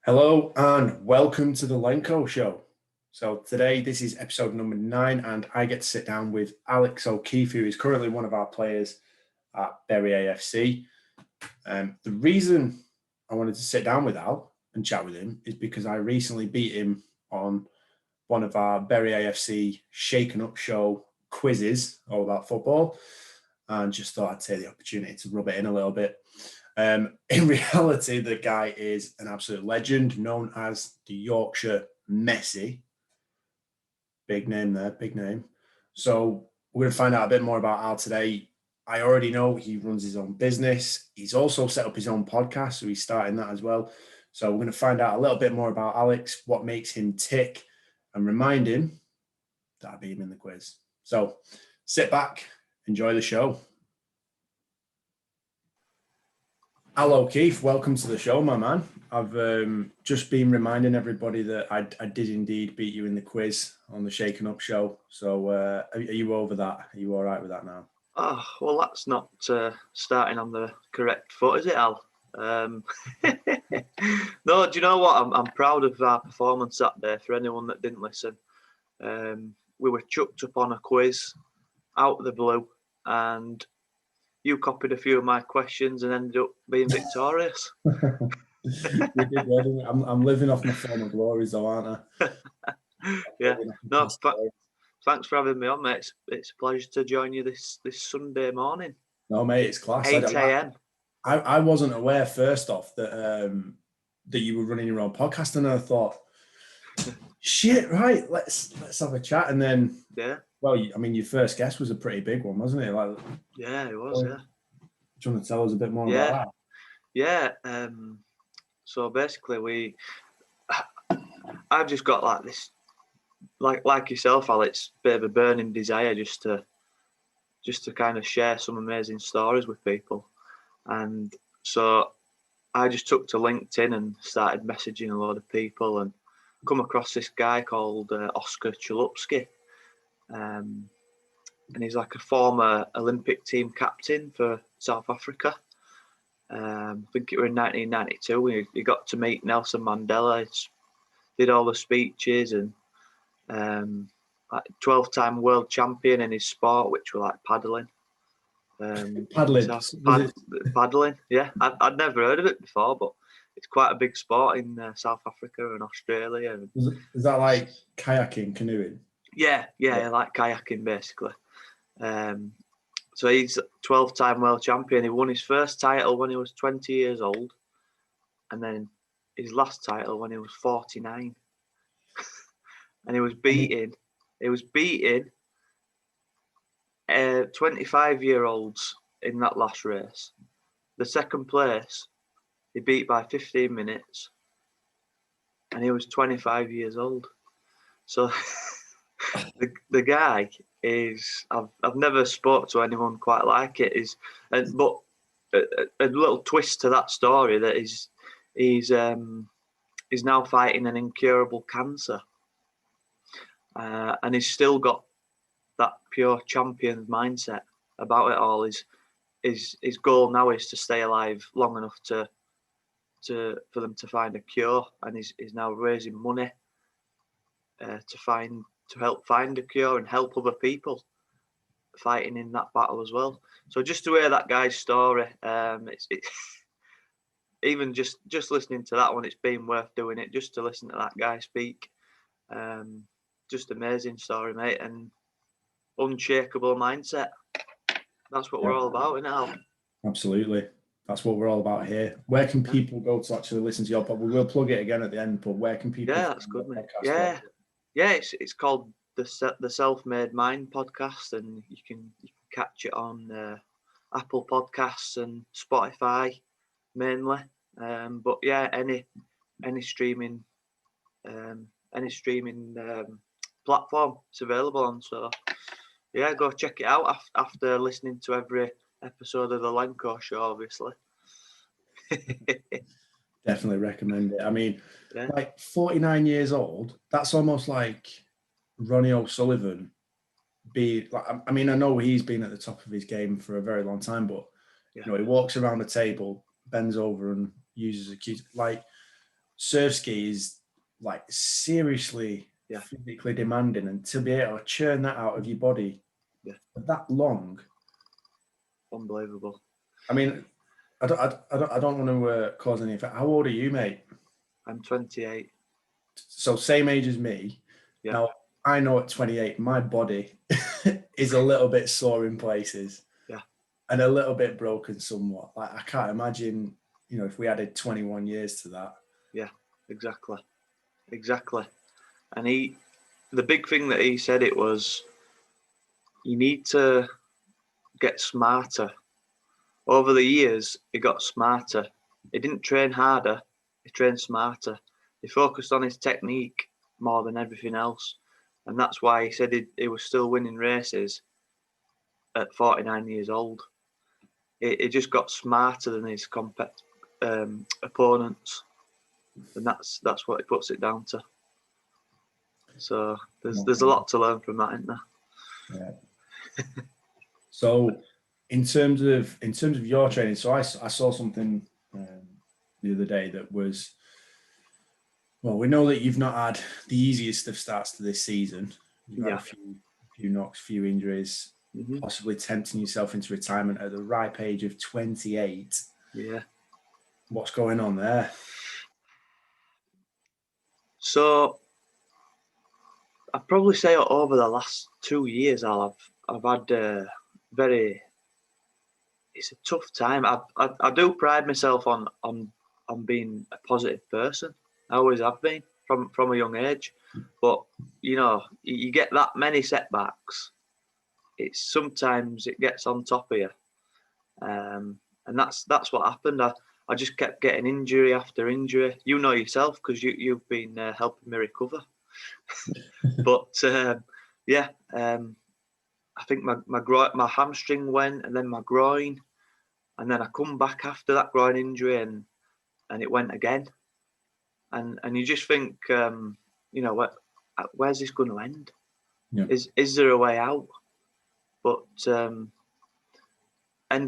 Hello and welcome to the Lenko show. So today this is episode number 9 and I get to sit down with Alex O'Keefe, who is currently one of our players at Bury AFC. The reason I wanted to sit down with Al and chat with him is because I recently beat him on one of our Bury AFC Shaken Up show quizzes all about football, and just thought I'd take the opportunity to rub it in a little bit. In reality, the guy is an absolute legend, known as the Yorkshire Messi. Big name there, big name. So we're going to find out a bit more about Al today. I already know he runs his own business. He's also set up his own podcast, so he's starting that as well. So we're going to find out a little bit more about Alex, what makes him tick, and remind him that I beat him in the quiz. So sit back, enjoy the show. Al O'Keefe, welcome to the show, my man. I've just been reminding everybody that I did indeed beat you in the quiz on the Shaken Up show. So are you over that? Are you all right with that now? Oh, well, that's not starting on the correct foot, is it, Al? No, do you know what? I'm proud of our performance that day, for anyone that didn't listen. We were chucked up on a quiz out of the blue, and you copied a few of my questions and ended up being victorious. We did well. I'm living off my former glories, though, aren't I? Yeah. No, thanks for having me on, mate. It's a pleasure to join you this Sunday morning. No, mate, it's class. 8 a.m. I wasn't aware, first off, that you were running your own podcast, and I thought, shit, right, let's have a chat. And then, yeah. Well, I mean, your first guest was a pretty big one, wasn't it? Like, yeah, it was, yeah. Do you want to tell us a bit more about that? Yeah. So basically, I've just got like this, like yourself, Alex, bit of a burning desire just to kind of share some amazing stories with people. And so I just took to LinkedIn and started messaging a lot of people and come across this guy called Oscar Chalupsky. And he's like a former Olympic team captain for South Africa. I think it was in 1992. He got to meet Nelson Mandela. Did all the speeches and 12-time world champion in his sport, which were like paddling. Paddling, yeah. I'd never heard of it before, but it's quite a big sport in South Africa and Australia. Is that like kayaking, canoeing? Yeah, like kayaking basically. So he's 12-time world champion. He won his first title when he was 20 years old, and then his last title when he was 49. And he was beating 25-year-olds in that last race. The second place, he beat by 15 minutes, and he was 25 years old. So the guy is, I've never spoke to anyone quite like it. But a little twist to that story that he's now fighting an incurable cancer, and he's still got that pure champion mindset about it all. His goal now is to stay alive long enough for them to find a cure, and he's now raising money to help find a cure and help other people fighting in that battle as well. So just to hear that guy's story, it's even just listening to that one, it's been worth doing it just to listen to that guy speak. Just amazing story, mate, and unshakable mindset. That's what we're all about, isn't it, Al? Absolutely. That's what we're all about here. Where can people go to actually listen to your podcast? We will plug it again at the end, but where can people? Yeah, that's good, mate. Yeah. It's called the Self-Made Mind podcast, and you can catch it on Apple Podcasts and Spotify mainly. But yeah, any streaming platform it's available on. So yeah, go check it out after listening to every episode of the Lenko show, obviously. Definitely recommend it. I mean, like 49 years old, that's almost like Ronnie O'Sullivan. I mean, I know he's been at the top of his game for a very long time, but you know, he walks around the table, bends over and uses a cue. Like, surf ski is like seriously physically demanding, and to be able to churn that out of your body for that long, unbelievable. I mean, I don't want to cause any effect. How old are you, mate? I'm 28. So same age as me. Yeah. Now, I know at 28, my body is a little bit sore in places. Yeah. And a little bit broken somewhat. Like, I can't imagine, if we added 21 years to that. Yeah, exactly. And the big thing that he said, it was, you need to get smarter. Over the years, he got smarter. He didn't train harder, he trained smarter. He focused on his technique more than everything else. And that's why he said he was still winning races at 49 years old. He just got smarter than his opponents. And that's what he puts it down to. So there's a lot to learn from that, isn't there? Yeah. So in terms of your training, so I saw something the other day that was, well, we know that you've not had the easiest of starts to this season. You've had a few knocks, few injuries, possibly tempting yourself into retirement at the ripe age of 28. Yeah. What's going on there? So I'd probably say over the last 2 years, I've had it's a tough time. I do pride myself on being a positive person. I always have been from a young age. But you get that many setbacks, sometimes it gets on top of you. And that's what happened. I just kept getting injury after injury. You know yourself, because you've been helping me recover. But I think my hamstring went, and then my groin, and then I come back after that groin injury, and it went again. And you just think, where's this going to end? Yeah. Is there a way out? But end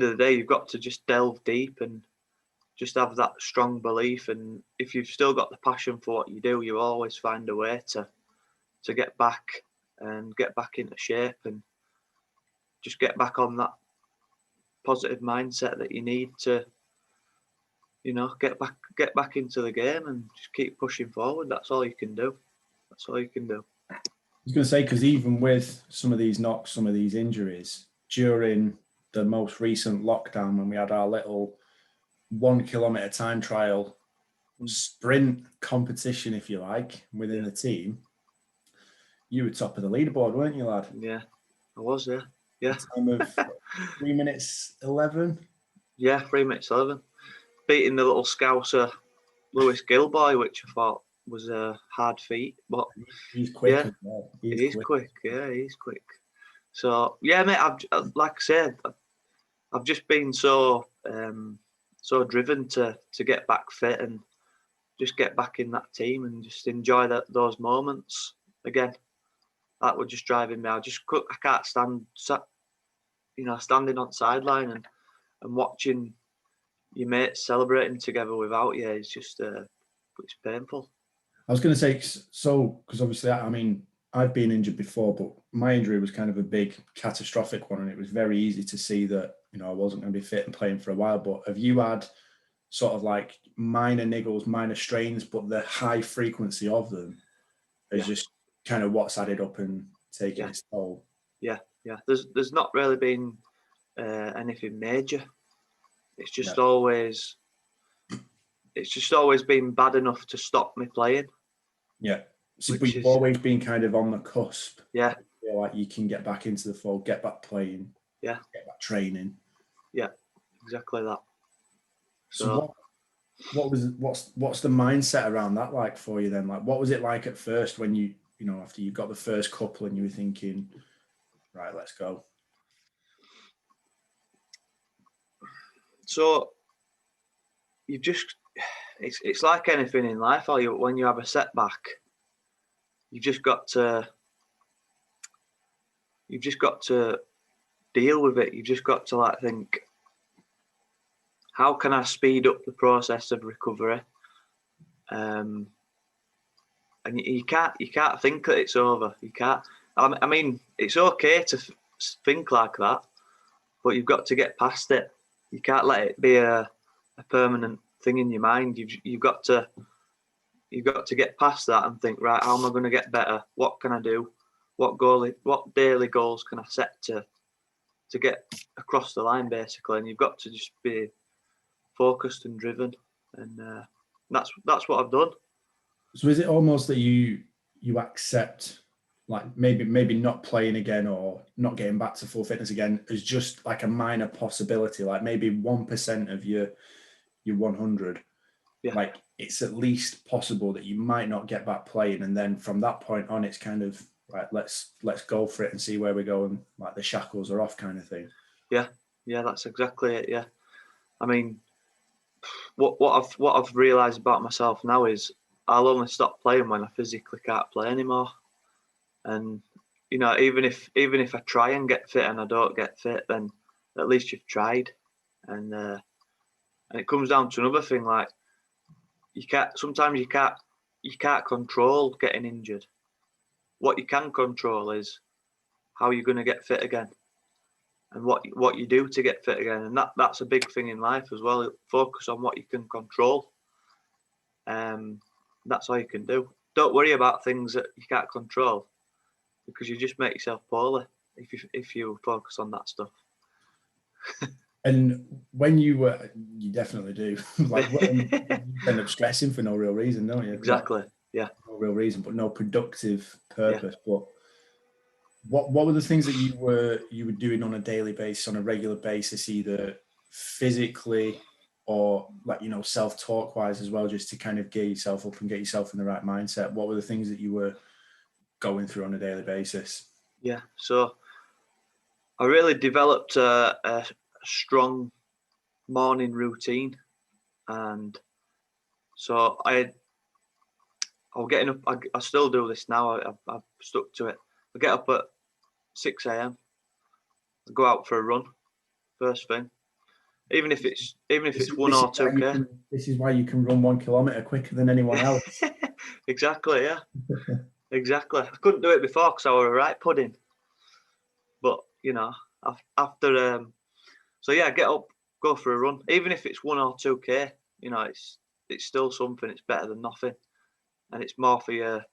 of the day, you've got to just delve deep and just have that strong belief. And if you've still got the passion for what you do, you always find a way to get back and get back into shape and just get back on that positive mindset that you need to, get back into the game and just keep pushing forward. That's all you can do. I was going to say, because even with some of these knocks, some of these injuries, during the most recent lockdown, when we had our little 1 kilometre time trial sprint competition, if you like, within the team, you were top of the leaderboard, weren't you, lad? Yeah, I was, yeah. Time of 3 minutes 11? Yeah, 3 minutes 11. Beating the little Scouser Lewis Gilboy, which I thought was a hard feat. But he's quick. Yeah, well. He's quick. Yeah, he's quick. So, yeah, mate, like I said, I've just been so driven to get back fit and just get back in that team and just enjoy those moments again. That was just driving me. I can't stand, standing on sideline and watching your mates celebrating together without you. It's just, it's painful. I was going to say, so, because obviously, I mean, I've been injured before, but my injury was kind of a big catastrophic one, and it was very easy to see that, I wasn't going to be fit and playing for a while. But have you had sort of like minor niggles, minor strains, but the high frequency of them is just kind of what's added up and taken its toll? Yeah. There's not really been anything major. It's just always been bad enough to stop me playing. Yeah. So, but you've always been kind of on the cusp. Yeah. Feel like you can get back into the fold, get back playing. Yeah. Get back training. Yeah, exactly that. So what's the mindset around that like for you then? Like, what was it like at first when you after you got the first couple and you were thinking, right, let's go? So it's like anything in life. When you have a setback, you've just got to deal with it. You've just got to think, how can I speed up the process of recovery and you can't think that it's over. You can't. I mean, it's okay to think like that, but you've got to get past it. You can't let it be a permanent thing in your mind. You've got to get past that and think, right, how am I going to get better? What can I do? What daily goals can I set to get across the line, basically? And you've got to just be focused and driven, and that's what I've done. So is it almost that you accept, like, maybe not playing again or not getting back to full fitness again as just like a minor possibility, like maybe 1% of your 100? Yeah. Like, it's at least possible that you might not get back playing, and then from that point on, it's kind of right. Let's go for it and see where we go, and like the shackles are off, kind of thing. Yeah, that's exactly it. Yeah, I mean, what I've realised about myself now is I'll only stop playing when I physically can't play anymore. And even if I try and get fit and I don't get fit, then at least you've tried. And it comes down to another thing, like sometimes you can't control getting injured. What you can control is how you're going to get fit again, and what you do to get fit again. And that's a big thing in life as well. Focus on what you can control. That's all you can do. Don't worry about things that you can't control, because you just make yourself poorly if you focus on that stuff. And when you definitely do. Like, you end up stressing for no real reason, don't you? Exactly. Like, yeah. No real reason, but no productive purpose. Yeah. But what were the things that you were doing on a daily basis, on a regular basis, either physically or like, self-talk wise as well, just to kind of gear yourself up and get yourself in the right mindset? What were the things that you were going through on a daily basis? Yeah. So I really developed a strong morning routine, and so I was getting up. I still do this now. I've stuck to it. I get up at 6 a.m. go out for a run first thing, even if it's 1 or 2K. This is why you can run 1 kilometer quicker than anyone else. Exactly. Yeah. Exactly. I couldn't do it before because I was a right pudding. But after so yeah, get up, go for a run, even if it's 1 or 2K. It's still something. It's better than nothing, and it's more for your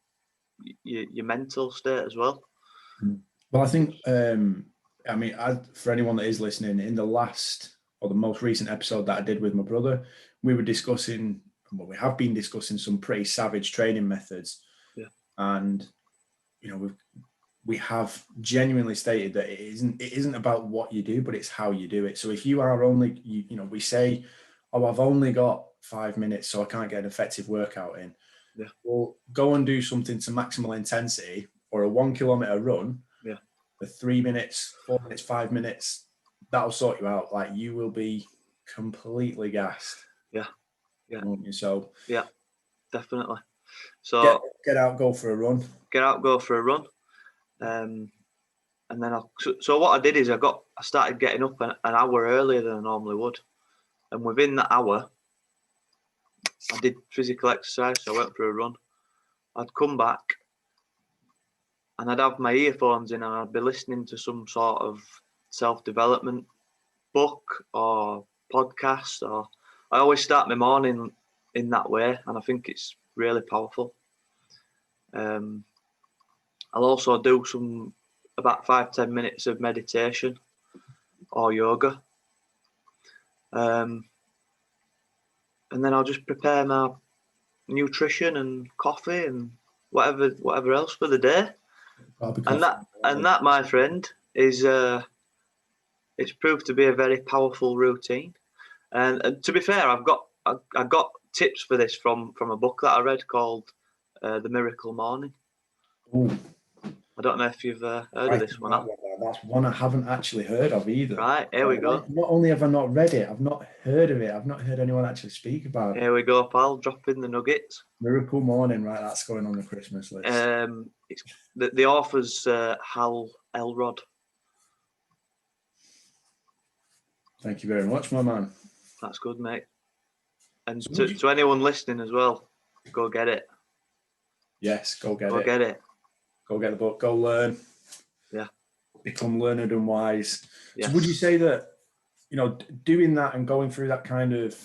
mental state as well. Well, I think for anyone that is listening, in the last or the most recent episode that I did with my brother, we were discussing, well, we have been discussing some pretty savage training methods. Yeah. And we have genuinely stated that it isn't about what you do, but it's how you do it. So if you are only, we say, oh, I've only got 5 minutes, so I can't get an effective workout in. Yeah. Well, go and do something to maximal intensity, or a 1 kilometer run. Yeah. For 3 minutes, 4 minutes, 5 minutes, that'll sort you out. Like, you will be completely gassed. Yeah. Yeah. Won't you? So yeah, definitely. So get out, go for a run. Get out, go for a run. And then so what I did is I started getting up an hour earlier than I normally would, and within that hour I did physical exercise. So I went for a run. I'd come back and I'd have my earphones in and I'd be listening to some sort of self-development book or podcast. Or I always start my morning in that way, and I think it's really powerful. I'll also do about 5-10 minutes of meditation or yoga. And then I'll just prepare my nutrition and coffee and whatever else for the day. And that, my friend, is it's proved to be a very powerful routine. And to be fair, I got tips for this from a book that I read called The Miracle Morning. Ooh. I don't know if you've heard of this one. That's one I haven't actually heard of either. Right, here we go. Not only have I not read it, I've not heard of it. I've not heard anyone actually speak about it. Here we go, pal. Drop in the nuggets. Miracle Morning, right? That's going on the Christmas list. It's the author's Hal Elrod. Thank you very much, my man. That's good, mate. And to anyone listening as well, go get it. Yes, go get Go it. get it. Go get the book. Go learn. Yeah. Become learned and wise. Yes. So would you say that, doing that and going through that kind of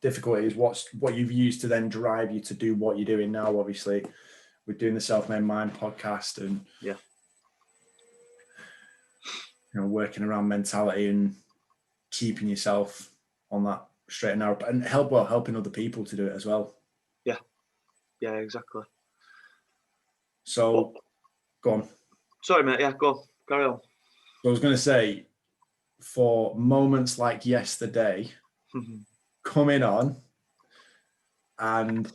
difficulty is what you've used to then drive you to do what you're doing now? Obviously, we're doing the Self-Made Mind podcast and working around mentality and keeping yourself on that straight and narrow, and helping other people to do it as well. Yeah, exactly. So, go on. Sorry, mate. Yeah, go on. Carry on. So I was going to say, for moments like yesterday, coming on and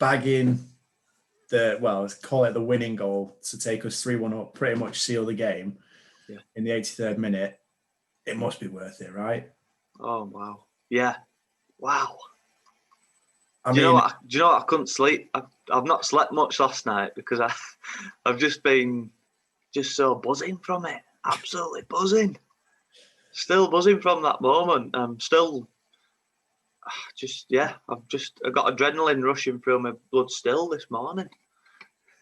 bagging let's call it the winning goal to take us 3-1 up, pretty much seal the game in the 83rd minute, it must be worth it, right? Oh, wow. Yeah. Wow. Do you know what? I couldn't sleep. I've not slept much last night because I've just been so buzzing from it. Absolutely buzzing. Still buzzing from that moment. I'm still I've got adrenaline rushing through my blood still this morning.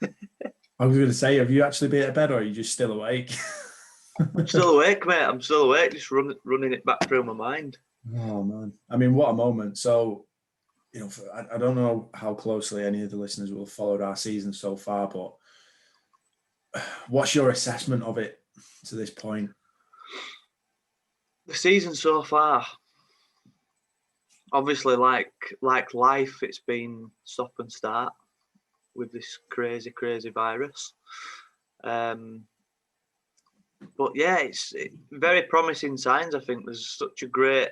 I was going to say, have you actually been at bed or are you just still awake? I'm still awake, mate. I'm still awake, just running it back through my mind. Oh, man. I mean, what a moment. So, I don't know how closely any of the listeners will have followed our season so far, but what's your assessment of it to this point? The season so far, obviously, like life, it's been stop and start with this crazy virus. But yeah, it's very promising signs. I think there's such a great.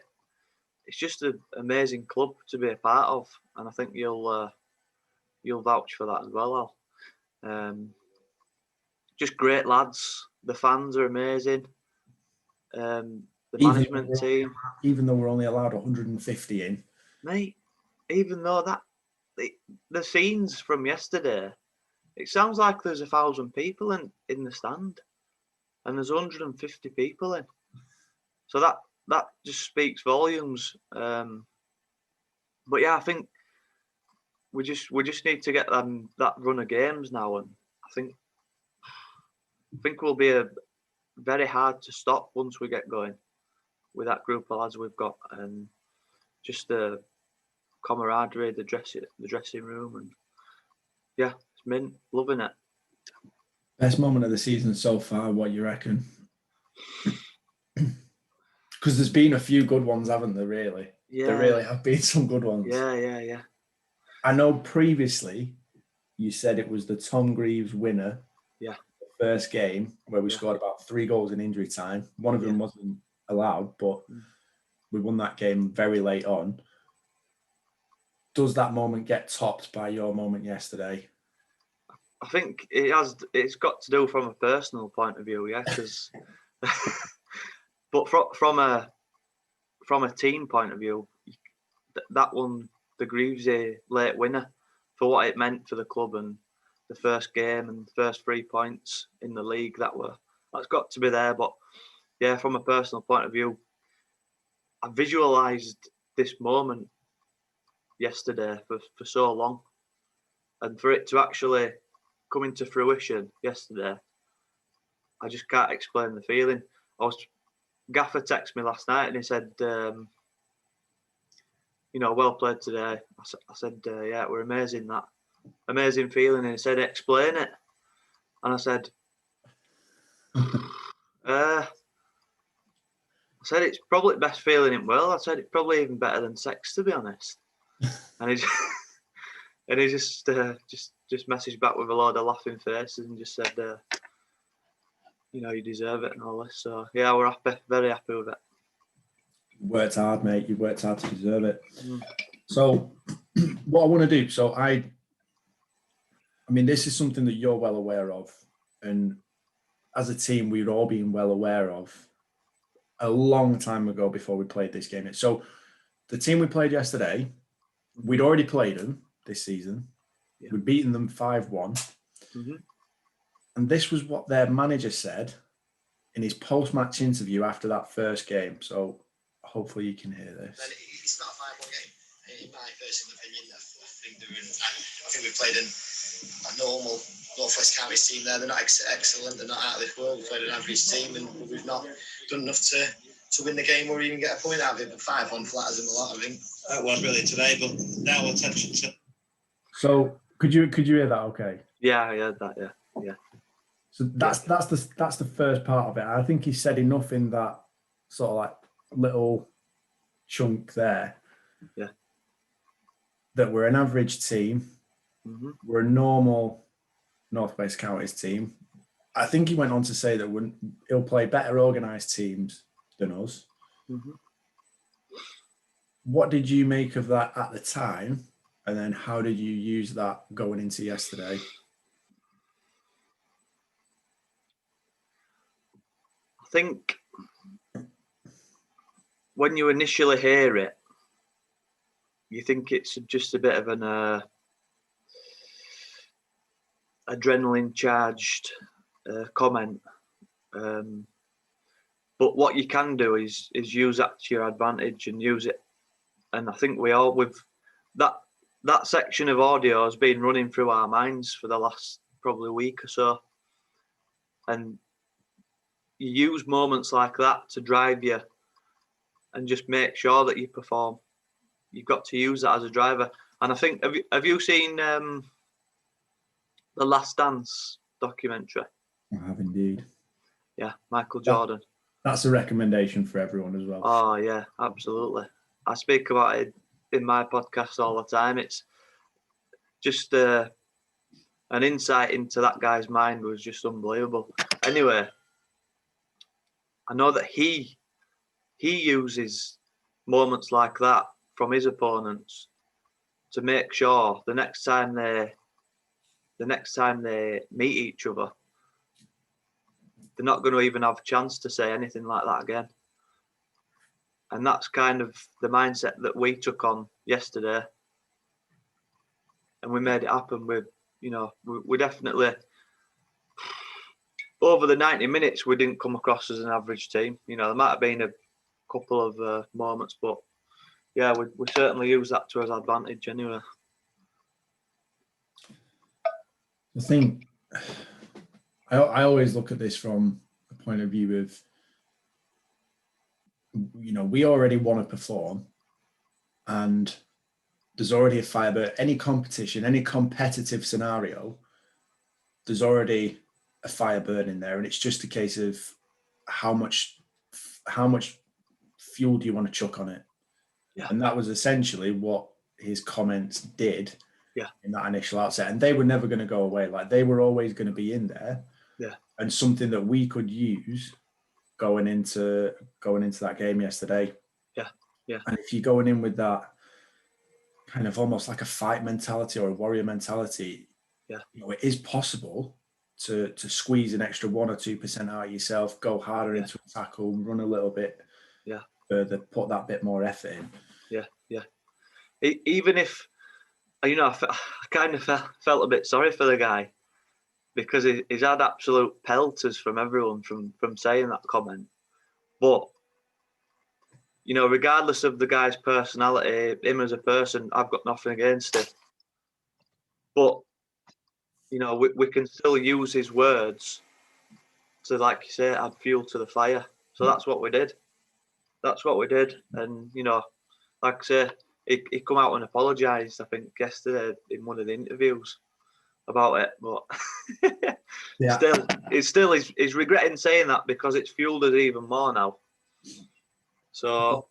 It's just an amazing club to be a part of, and I think you'll vouch for that as well, Al. Just great lads. The fans are amazing. The management team. Even though we're only allowed 150 in, mate. Even though the scenes from yesterday, it sounds like there's 1,000 people in the stand, and there's 150 people in. So that just speaks volumes. But yeah, I think we just need to get that run of games now, and I think we'll be very hard to stop once we get going with that group of lads we've got, and just the camaraderie, the dressing room, and yeah, it's mint, loving it. Best moment of the season so far, what you reckon? Because there's been a few good ones, haven't there, really? Yeah. There really have been some good ones. Yeah. I know previously you said it was the Tom Greaves winner. Yeah. The first game where we scored about 3 goals in injury time. One of them wasn't allowed, but we won that game very late on. Does that moment get topped by your moment yesterday? I think it has. It's got to do from a personal point of view, yeah. Because, but from a team point of view, that one, the Greavesy late winner, for what it meant for the club and the first game and the first 3 points in the league, that's got to be there. But yeah, from a personal point of view, I visualised this moment yesterday for so long, and for it to actually come into fruition yesterday, I just can't explain the feeling. Gaffer texted me last night and he said, well played today. I said, yeah, we're amazing, that amazing feeling. And he said, explain it. And I said, I said, it's probably best feeling in world. I said, it's probably even better than sex, to be honest. And he just messaged back with a load of laughing faces and just said, you deserve it and all this. So yeah, we're happy, very happy with it. You worked hard, mate. You worked hard to deserve it. So what I want to do, so I mean, this is something that you're well aware of, and as a team, we'd all been well aware of a long time ago before we played this game. So the team we played yesterday, we'd already played them this season. Yeah. We'd beaten them 5-1. And this was what their manager said in his post-match interview after that first game. So hopefully you can hear this. It's not a 5-1 game, in my personal opinion. think we played a normal North West Counties team there. They're not excellent. They're not out of this world. We played an average team, and we've not done enough to win the game or even get a point out of it. But 5-1 flatters them a lot, I think. That was really today, but now attention to. So could you hear that? Okay. Yeah, I heard that. Yeah. So that's the first part of it. I think he said enough in that sort of like little chunk there. Yeah. That we're an average team. Mm-hmm. We're a normal North West Counties team. I think he went on to say that he'll play better organised teams than us. Mm-hmm. What did you make of that at the time? And then how did you use that going into yesterday? I think when you initially hear it, you think it's just a bit of an adrenaline charged comment, but what you can do is use that to your advantage and use it. And I think with that section of audio has been running through our minds for the last probably week or so, and you use moments like that to drive you and just make sure that you perform. You've got to use that as a driver. And I think, have you seen the Last Dance documentary? I have indeed. Yeah, Michael Jordan. That's a recommendation for everyone as well. Oh yeah, absolutely. I speak about it in my podcast all the time. It's just an insight into that guy's mind was just unbelievable. Anyway, I know that he uses moments like that from his opponents to make sure the next time they meet each other, they're not going to even have a chance to say anything like that again. And that's kind of the mindset that we took on yesterday, and we made it happen. We definitely, over the 90 minutes, we didn't come across as an average team. There might have been a couple of moments, but yeah, we certainly use that to our advantage anyway. I think I always look at this from a point of view of, we already want to perform, and there's already a fire. But any competition, any competitive scenario, there's already a fire burning there, and it's just a case of how much fuel do you want to chuck on it. Yeah. And that was essentially what his comments did. Yeah. In that initial outset, and they were never going to go away. Like, they were always going to be in there. Yeah. And something that we could use going into that game yesterday. Yeah. Yeah. And if you're going in with that kind of almost like a fight mentality or a warrior mentality, yeah, it is possible to squeeze an extra 1 or 2% out of yourself, go harder into a tackle, run a little bit further, put that bit more effort in. Yeah. Even if, I kind of felt a bit sorry for the guy, because he's had absolute pelters from everyone from saying that comment. But, regardless of the guy's personality, him as a person, I've got nothing against him. But, we can still use his words to, like you say, add fuel to the fire. So that's what we did. And, like I say, he come out and apologised, I think, yesterday in one of the interviews about it. But he's regretting saying that, because it's fueled us even more now. So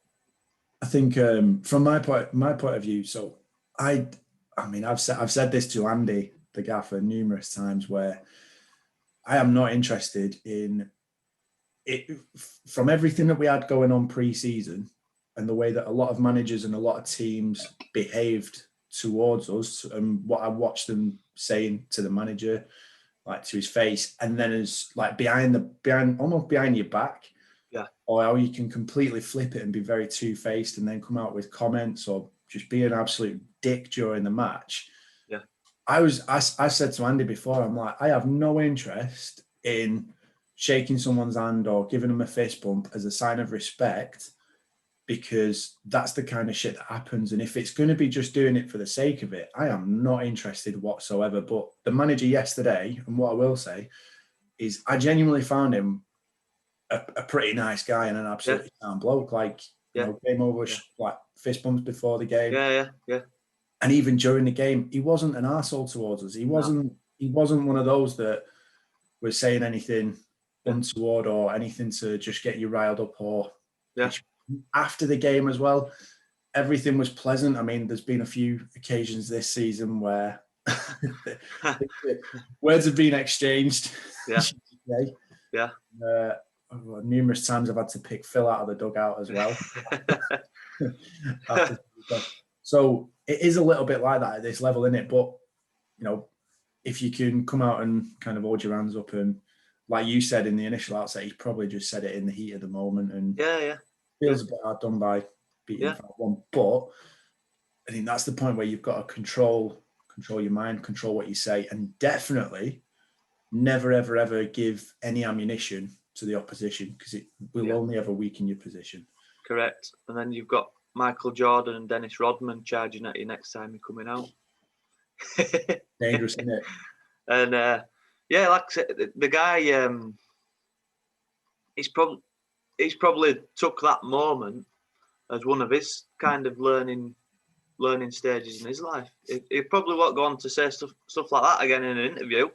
I think from my point of view, so I've said this to Andy, the gaffer, numerous times, where I am not interested in it from everything that we had going on pre-season and the way that a lot of managers and a lot of teams behaved towards us, and what I watched them saying to the manager, like to his face, and then as like almost behind your back. Yeah. Or how you can completely flip it and be very two-faced and then come out with comments or just be an absolute dick during the match. Yeah. I said to Andy before, I'm like, I have no interest in shaking someone's hand or giving them a fist bump as a sign of respect because that's the kind of shit that happens. And if it's going to be just doing it for the sake of it, I am not interested whatsoever. But the manager yesterday, and what I will say is I genuinely found him a pretty nice guy and an absolutely sound bloke. Like, came over like fist bumps before the game. Yeah. And even during the game, he wasn't an arsehole towards us. He wasn't one of those that was saying anything untoward or anything to just get you riled up or after the game as well. Everything was pleasant. I mean, there's been a few occasions this season where words have been exchanged. Yeah. Numerous times I've had to pick Phil out of the dugout as well. So it is a little bit like that at this level, isn't it? But, if you can come out and kind of hold your hands up and, like you said in the initial outset, he probably just said it in the heat of the moment and feels a bit hard done by beating 5-1. But I think that's the point where you've got to control your mind, control what you say, and definitely never, ever, ever give any ammunition to the opposition because it will only ever weaken your position. Correct. And then you've got Michael Jordan and Dennis Rodman charging at you next time you're coming out. Dangerous, isn't it? And like I said, the guy, he's probably took that moment as one of his kind of learning stages in his life. He probably won't go on to say stuff like that again in an interview.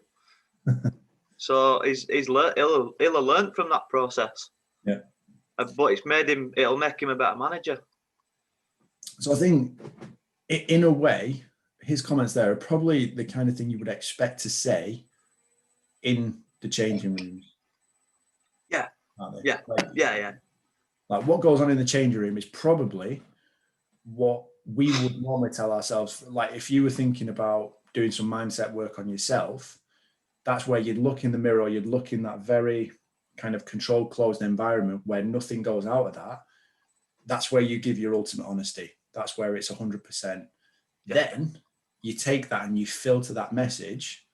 So he'll have learned from that process. Yeah. But it'll make him a better manager. So I think, in a way, his comments there are probably the kind of thing you would expect to say in the changing rooms. Yeah. Aren't they? Yeah. Like what goes on in the changing room is probably what we would normally tell ourselves. Like if you were thinking about doing some mindset work on yourself, that's where you'd look in the mirror, or you'd look in that very kind of controlled, closed environment where nothing goes out of that. That's where you give your ultimate honesty. That's where it's 100%. Yeah. Then you take that and you filter that message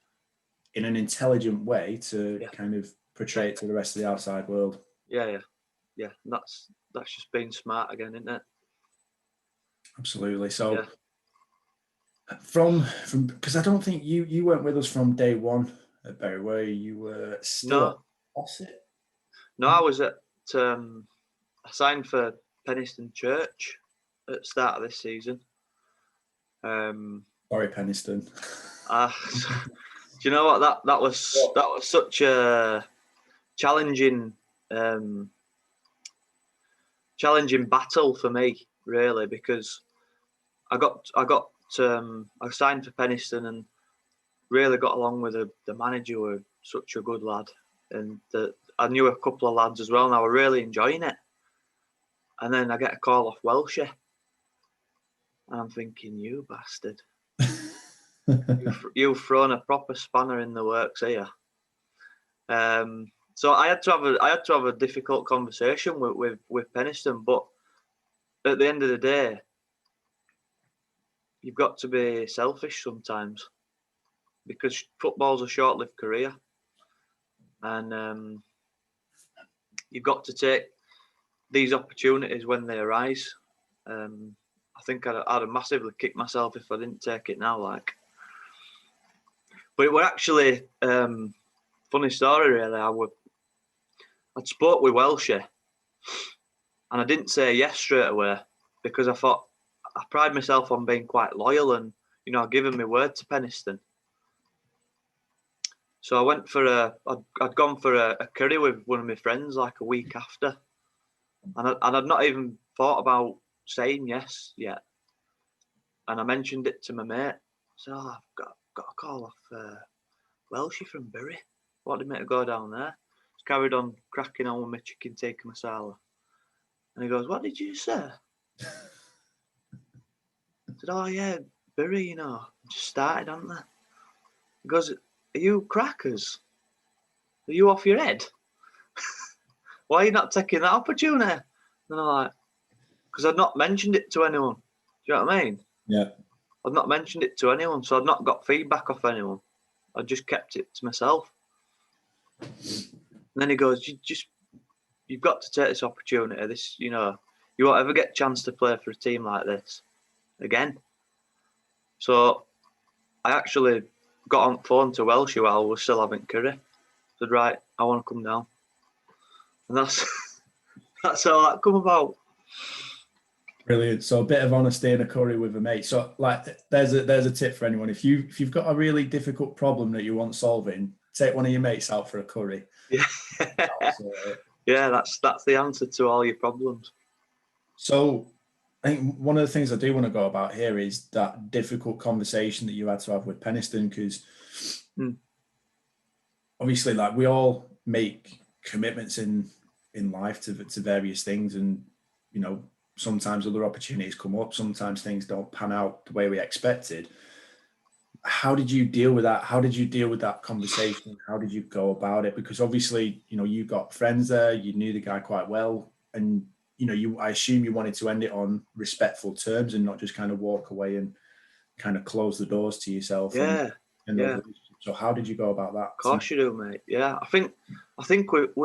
in an intelligent way to kind of portray it to the rest of the outside world. Yeah. That's just being smart again, isn't it? Absolutely. So from because I don't think you weren't with us from day one at Bury, were you? You were still at Ossett? No, I was at I signed for Penistone Church at the start of this season. Sorry, Penistone. Do you know what that was such a challenging battle for me, really, because I signed for Penistone and really got along with the manager, who was such a good lad, and I knew a couple of lads as well, and I was really enjoying it. And then I get a call off Welshie, and I'm thinking, you bastard. You've thrown a proper spanner in the works here. So I had to have a difficult conversation with Penistone, but at the end of the day, you've got to be selfish sometimes, because football's a short-lived career, and you've got to take these opportunities when they arise. I think I'd have massively kicked myself if I didn't take it now, But it were actually funny story, really. I'd spoke with Welshie, and I didn't say yes straight away because I thought I pride myself on being quite loyal and giving my word to Penistone. So I went I'd gone for a curry with one of my friends like a week after, and I'd not even thought about saying yes yet. And I mentioned it to my mate. So I've got a call off Welshie from Bury. Wanted me to go down there. Just carried on cracking on with my chicken tikka masala. And he goes, "What did you say?" I said, "Oh yeah, Bury, just started, haven't they?" He goes, "Are you crackers? Are you off your head? Why are you not taking that opportunity?" And I'm like, because I'd not mentioned it to anyone. Do you know what I mean? Yeah. I'd not mentioned it to anyone, so I'd not got feedback off anyone. I just kept it to myself. And then he goes, "You've got to take this opportunity. This, you won't ever get a chance to play for a team like this again. So I actually got on phone to Welsh while I was still having curry. Said, right, I want to come down. And that's how that come about. Brilliant. So a bit of honesty and a curry with a mate. So like, there's a tip for anyone. If you've got a really difficult problem that you want solving, take one of your mates out for a curry. Yeah. Yeah, that's the answer to all your problems. So I think one of the things I do want to go about here is that difficult conversation that you had to have with Penniston, because obviously, like, we all make commitments in life to various things, and you know, sometimes other opportunities come up, sometimes things don't pan out the way we expected. How did you deal with that? How did you deal with that conversation? How did you go about it? Because obviously, you know, you got friends there, you knew the guy quite well, and you know, I assume you wanted to end it on respectful terms and not just kind of walk away and kind of close the doors to yourself. Yeah. So how did you go about that? Of course you do, mate. Yeah, I think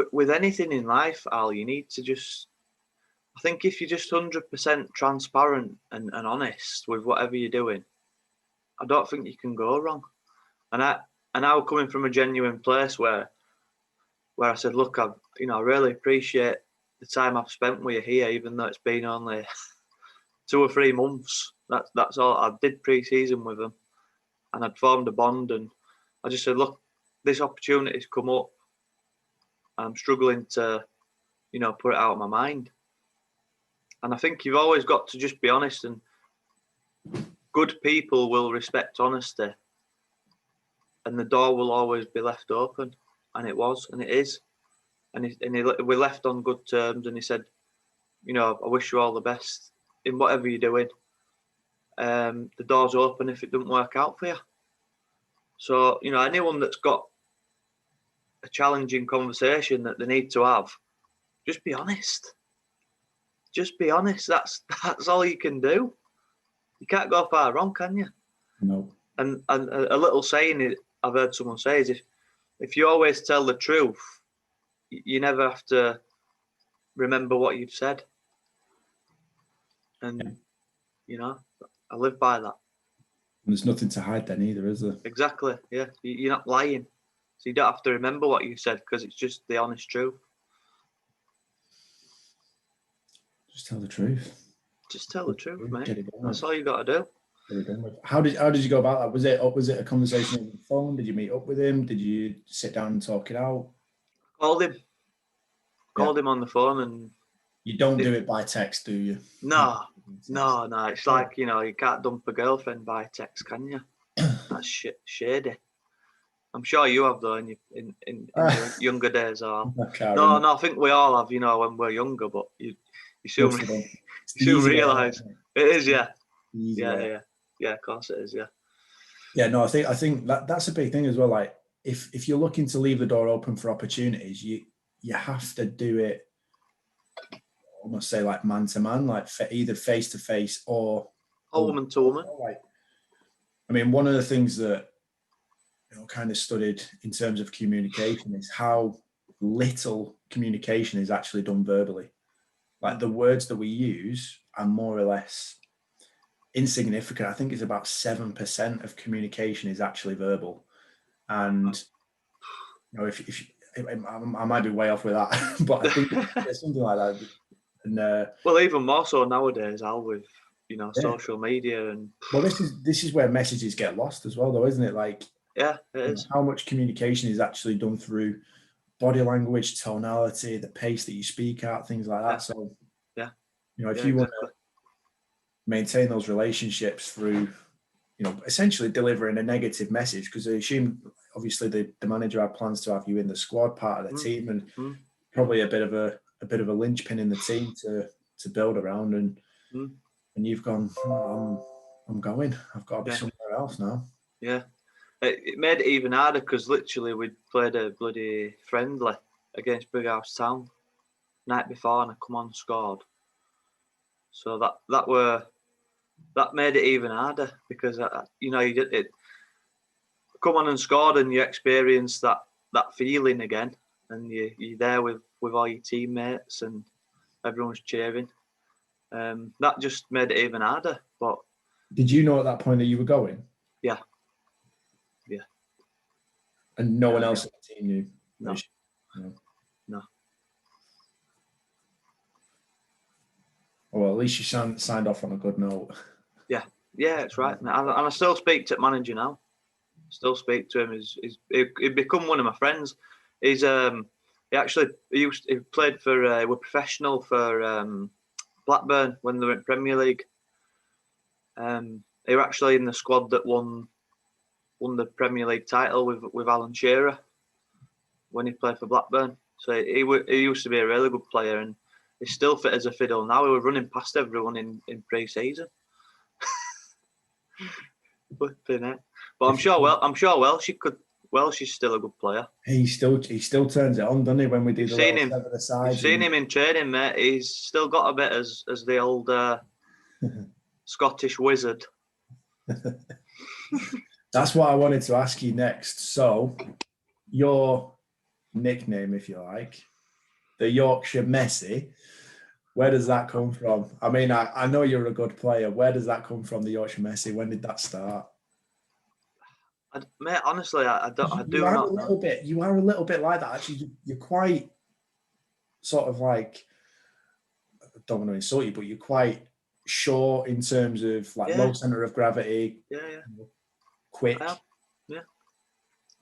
with anything in life, Al, you need to just. I think if you're just 100% transparent and honest with whatever you're doing, I don't think you can go wrong. And I coming from a genuine place where I said, look, I really appreciate the time I've spent with you here, even though it's been only 2 or 3 months. That's all. I did pre-season with them, and I'd formed a bond, and I just said, look, this opportunity's come up. I'm struggling to, put it out of my mind. And I think you've always got to just be honest, and good people will respect honesty, and the door will always be left open. And it was, and it is. And we left on good terms, and he said, I wish you all the best in whatever you're doing. The door's open if it doesn't work out for you. So, anyone that's got a challenging conversation that they need to have, just be honest. Just be honest. That's all you can do. You can't go far wrong, can you? No. And a little saying I've heard someone say is, if you always tell the truth, you never have to remember what you've said. And, I live by that. And there's nothing to hide then either, is there? Exactly, yeah. You're not lying. So you don't have to remember what you said, because it's just the honest truth. Just tell the truth. Just tell the truth, mate. Get it done. That's all you got to do. Get it done with. How did you go about that? Was it a conversation over the phone? Did you meet up with him? Did you sit down and talk it out? Called him on the phone, and you don't do it by text, do you? No. It's like, you can't dump a girlfriend by text, can you? That's shady. I'm sure you have, though, in your younger days. Or no, I think we all have, when we're younger. But you soon realise it is, yeah. Yeah. Of course it is, yeah. Yeah, no, I think that's a big thing as well. Like, if you're looking to leave the door open for opportunities, you have to do it. Almost say like man to man, like either face to face or woman to woman. Like, I mean, one of the things that kind of studied in terms of communication is how little communication is actually done verbally. Like, the words that we use are more or less insignificant. I think it's about 7% of communication is actually verbal, and if I might be way off with that, but I think there's something like that. And, well, even more so nowadays, Al, with social media and. Well, this is where messages get lost as well, though, isn't it? Like, yeah, it is. How much communication is actually done through body language, tonality, the pace that you speak at, things like that. So, if you want to maintain those relationships through, essentially delivering a negative message, because I assume obviously the manager had plans to have you in the squad, part of the team, and probably a bit of a linchpin in the team to build around, and you've gone, I'm going. I've got to be somewhere else now. Yeah, it made it even harder, because literally we'd played a bloody friendly against Bury Town night before, and I come on and scored. So that made it even harder, because you did it. Come on and scored, and you experience that feeling again, and you're there with all your teammates, and everyone's cheering. That just made it even harder. But did you know at that point that you were going? Yeah. And no one else on the team knew? No. No. Well, at least you signed off on a good note. Yeah, it's right. And I still speak to the manager now. Still speak to him. He's become one of my friends. He played for were professional for Blackburn when they were in Premier League. They were actually in the squad that won the Premier League title with Alan Shearer when he played for Blackburn. So he used to be a really good player, and he's still fit as a fiddle now. He was running past everyone in pre-season. But I'm sure Welsh is still a good player. He still turns it on, doesn't he? When we do the You've seen him in training, mate. He's still got a bit as the old Scottish wizard. That's what I wanted to ask you next. So, your nickname, if you like, the Yorkshire Messi, where does that come from? I mean, I know you're a good player. Where does that come from, the Yorkshire Messi? When did that start? Mate, honestly, I do not know. You are a little bit like that. Actually, you're quite sort of like, I don't want to insult you, but you're quite short in terms of like low center of gravity. Yeah. Quick. Yeah.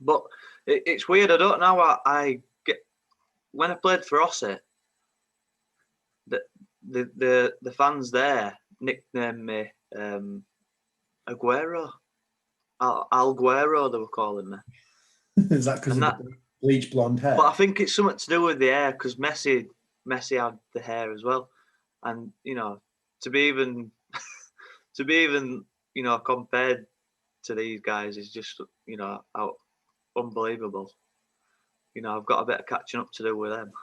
But it's weird. I don't know what I get when I played for Ossie. The fans there nicknamed me Aguero. Alguero, they were calling me. Is that because of the bleach blonde hair? But I think it's something to do with the hair, because Messi had the hair as well, and to be even compared to these guys is just unbelievable. I've got a bit of catching up to do with them.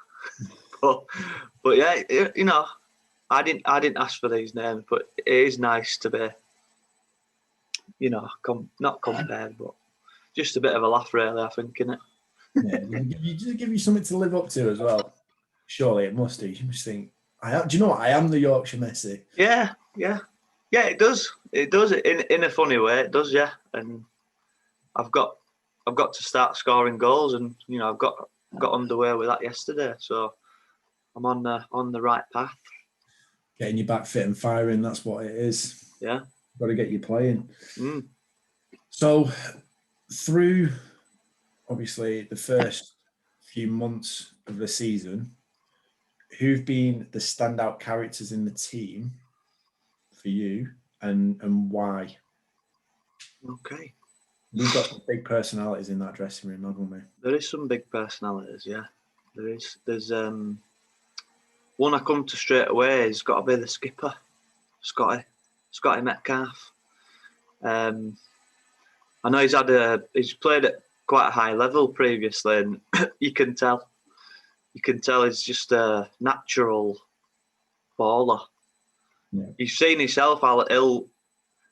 but yeah, I didn't ask for these names, but it is nice to be. Not compared, but just a bit of a laugh, really, I think, innit? Yeah, give you something to live up to as well. Surely it must do. You must think, do you know what? I am the Yorkshire Messi. Yeah, it does. It does in a funny way. It does, yeah. And I've got to start scoring goals, and I've got underway with that yesterday. So I'm on the right path. Getting you back fit and firing. That's what it is. Yeah. Got to get you playing. So, through obviously the first few months of the season, who've been the standout characters in the team for you, and why? Okay. We've got some big personalities in that dressing room, haven't we? There is some big personalities, yeah. There is. There's one I come to straight away. He's got to be the skipper, Scotty Metcalf. I know he's played at quite a high level previously, and you can tell he's just a natural baller. Yeah. You've seen himself how he'll,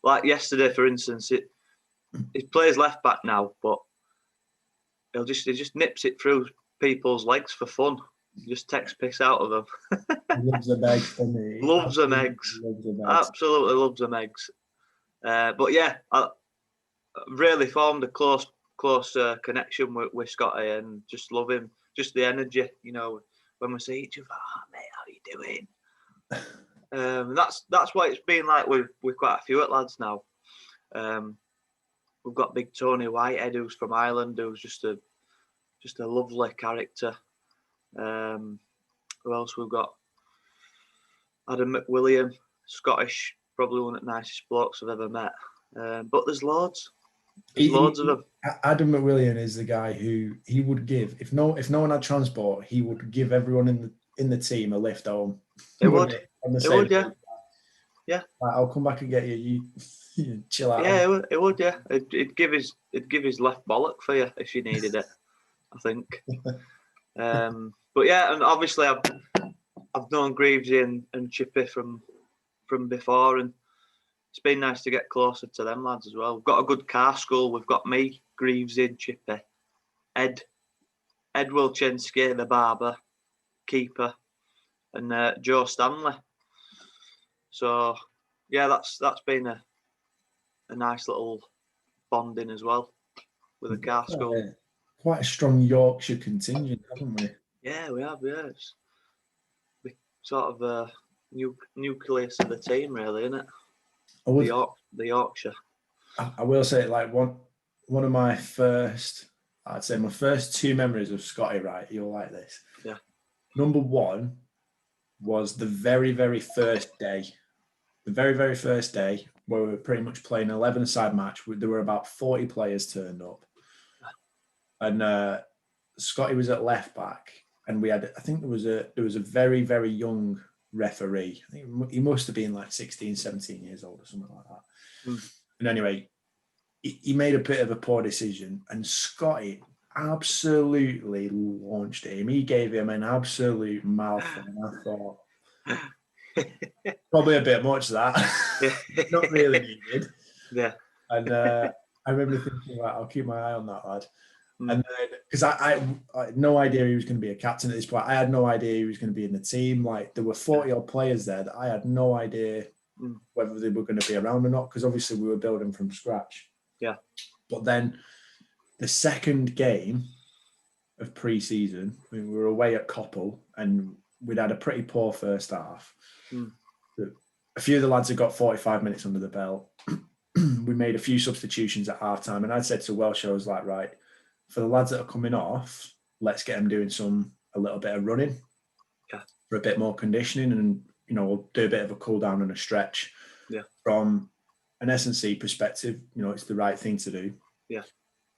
like yesterday, for instance, he plays left back now, but he just nips it through people's legs for fun. He just takes piss out of them. He loves them eggs, doesn't he? Loves them eggs. Absolutely loves them eggs. But yeah, I really formed a close connection with Scotty, and just love him. Just the energy, when we see each other. Oh, mate, how are you doing? That's what it's been like with quite a few at lads now. We've got big Tony Whitehead, who's from Ireland, who's just a lovely character. Who else we've got? Adam McWilliam, Scottish, probably one of the nicest blokes I've ever met. But there's loads. Loads of them. Adam McWilliam is the guy who he would give, if no one had transport, he would give everyone in the team a lift home. It would. Yeah. Yeah. I'll come back and get you. You chill out. Yeah, it would. Yeah, it'd give his left bollock for you if you needed it, I think. But yeah, and obviously I've known Greavesy and Chippy from before, and it's been nice to get closer to them lads as well. We've got a good car school. We've got me, Greavesy, Chippy, Ed Wilczynski, the barber, keeper, and Joe Stanley. So yeah, that's been a nice little bonding as well with the car school. Quite a strong Yorkshire contingent, haven't we? Yeah, we have. Yeah, it's sort of a nucleus of the team, really, isn't it? The Yorkshire. I will say, like one of my first, I'd say my first 2 memories of Scotty. Right, you'll like this. Yeah. Number 1 was the very, very first day. The very, very first day where we were pretty much playing an 11-side match. There were about 40 players turned up. And Scotty was at left back. And we had, I think there was a very, very young referee. I think he must have been like 16, 17 years old or something like that. Mm. And anyway, he made a bit of a poor decision. And Scotty absolutely launched him. He gave him an absolute mouthful. And I thought, probably a bit much that. Not really needed. Yeah. And I remember thinking, right, I'll keep my eye on that lad. And then, because I had no idea he was going to be a captain at this point. I had no idea he was going to be in the team. Like, there were 40 odd players there that I had no idea whether they were going to be around or not, because obviously we were building from scratch. Yeah. But then the second game of pre-season, we were away at Coppell and we'd had a pretty poor first half. A few of the lads had got 45 minutes under the belt. We made a few substitutions at half time, and I said to Welsh, I was like, right, for the lads that are coming off, let's get them doing a little bit of running for a bit more conditioning, and we'll do a bit of a cool down and a stretch. Yeah. From an S&C perspective, it's the right thing to do. Yeah.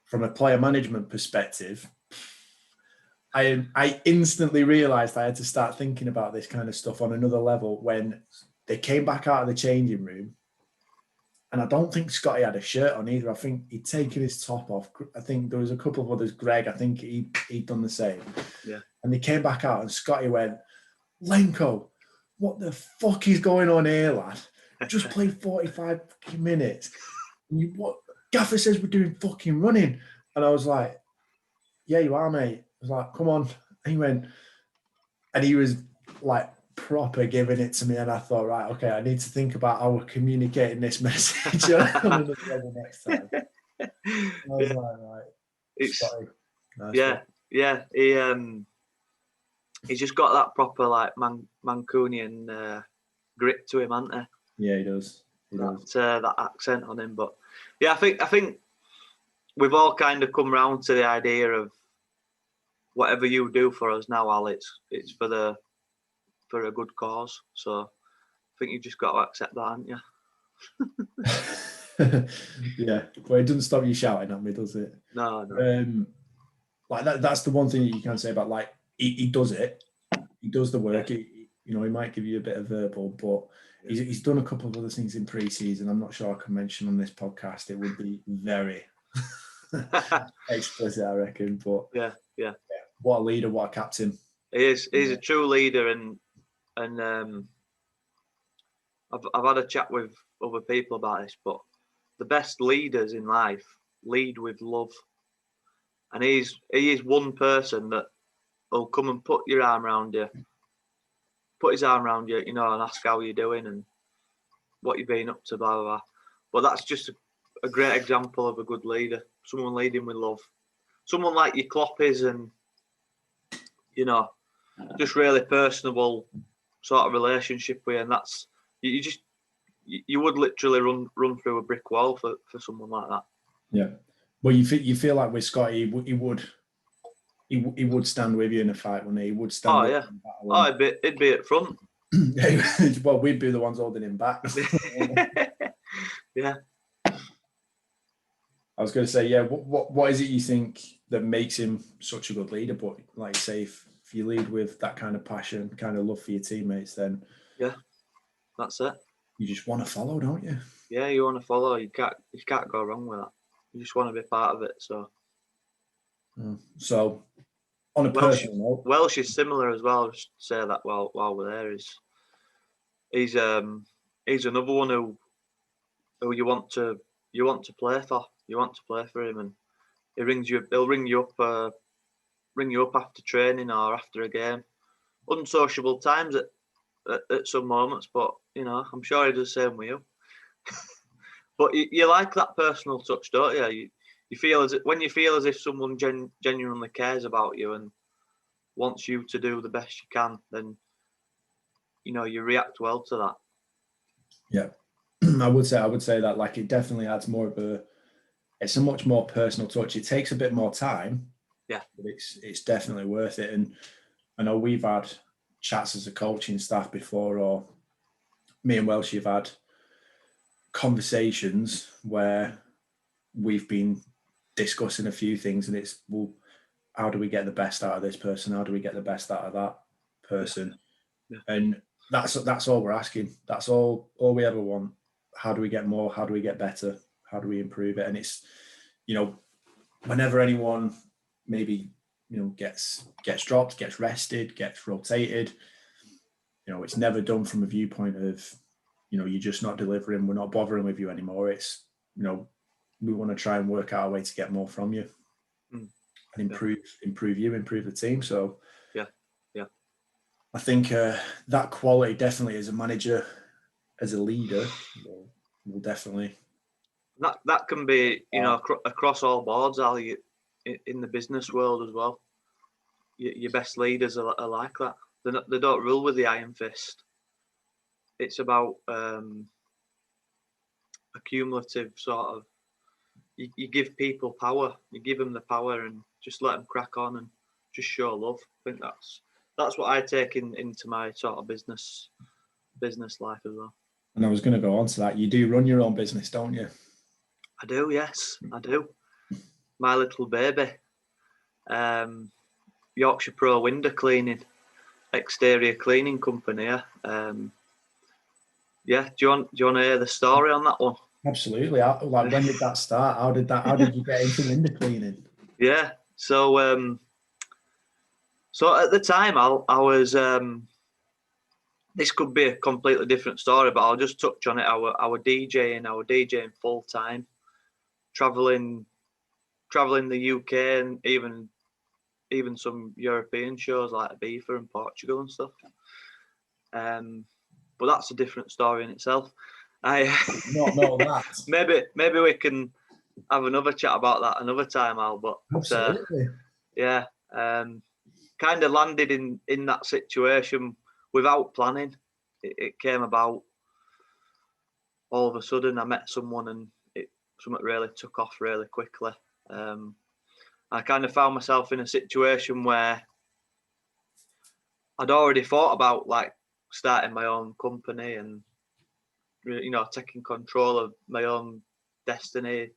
From a player management perspective, I instantly realised I had to start thinking about this kind of stuff on another level when they came back out of the changing room. And I don't think Scotty had a shirt on either. I think he'd taken his top off. I think there was a couple of others. Greg, I think he'd done the same. Yeah. And they came back out and Scotty went, Lenko, what the fuck is going on here, lad? Just played 45 minutes. What? Gaffer says we're doing fucking running. And I was like, yeah, you are, mate. I was like, come on. And he went, and he was like, proper giving it to me, and I thought, right, okay, I need to think about how we're communicating this message on another level next time. And I was like, right, it's nice yeah. He's just got that proper like Mancunian grit to him, hasn't he? Yeah, he does. That accent on him, but yeah, I think we've all kind of come round to the idea of whatever you do for us now, Al, it's for a good cause. So I think you've just got to accept that, haven't you? Yeah, well, it doesn't stop you shouting at me, does it? No. Like that's the one thing that you can say about, like, he does it. He does the work. Yeah. He might give you a bit of verbal, but he's done a couple of other things in pre-season. I'm not sure I can mention on this podcast. It would be very explicit, I reckon. But yeah. What a leader, what a captain. He is. He's a true leader, and I've had a chat with other people about this, but the best leaders in life lead with love, and he is one person that will come and put his arm around you, and ask how you're doing and what you've been up to, blah blah blah. But that's just a great example of a good leader, someone leading with love, someone like your Klopp is, and just really personable sort of relationship with, and that's you would literally run through a brick wall for someone like that. Yeah. Well, you feel like with Scotty, he would stand with you in a fight, wouldn't he? He would stand. Oh yeah. It'd be at front. Well, we'd be the ones holding him back. Yeah. I was going to say, yeah. What is it you think that makes him such a good leader? But like you say, if you lead with that kind of passion, kind of love for your teammates, then that's it. You just want to follow, don't you? Yeah, you want to follow. You can't go wrong with that. You just want to be part of it. So, on a personal note, Welsh is similar as well. I'll just say that while we're there, he's another one who you want to play for. You want to play for him, and he'll ring you up after training or after a game. Unsociable times at some moments, but you know, I'm sure he does the same with you. But you like that personal touch, don't you? You feel when you feel as if someone genuinely cares about you and wants you to do the best you can, then you know you react well to that. Yeah, I would say that like it definitely adds more of it's a much more personal touch. It takes a bit more time, yeah, but it's definitely worth it. And I know we've had chats as a coaching staff before, or me and Welsh have had conversations where we've been discussing a few things, and it's, well, how do we get the best out of this person? How do we get the best out of that person? Yeah. And that's all we're asking. That's all we ever want. How do we get more? How do we get better? How do we improve it? And it's, you know, whenever anyone maybe, you know, gets dropped, gets rested, gets rotated, you know, it's never done from a viewpoint of, you know, you're just not delivering, we're not bothering with you anymore. It's, you know, we want to try and work out a way to get more from you and improve you, improve the team. So yeah. I think that quality definitely as a manager, as a leader, will definitely. That can be, you know, across all boards, Ali, in the business world as well. Your best leaders are like that. They don't rule with the iron fist. It's about a cumulative sort of. You give people power. You give them the power and just let them crack on and just show love. I think that's what I take into my sort of business life as well. And I was going to go on to that. You do run your own business, don't you? I do, yes, I do. My little baby, Yorkshire Pro Window Cleaning, exterior cleaning company. Yeah, do you want to hear the story on that one? Absolutely. Like, when did that start? How did you get into window cleaning? Yeah, so at the time I was. This could be a completely different story, but I'll just touch on it. Our DJing full time, traveling the UK and even some European shows like Ibiza and Portugal and stuff. But that's a different story in itself. Not that. maybe we can have another chat about that another time, Al. But absolutely, yeah. Kind of landed in that situation without planning. It came about all of a sudden. I met someone and something really took off really quickly. I kind of found myself in a situation where I'd already thought about like starting my own company and, you know, taking control of my own destiny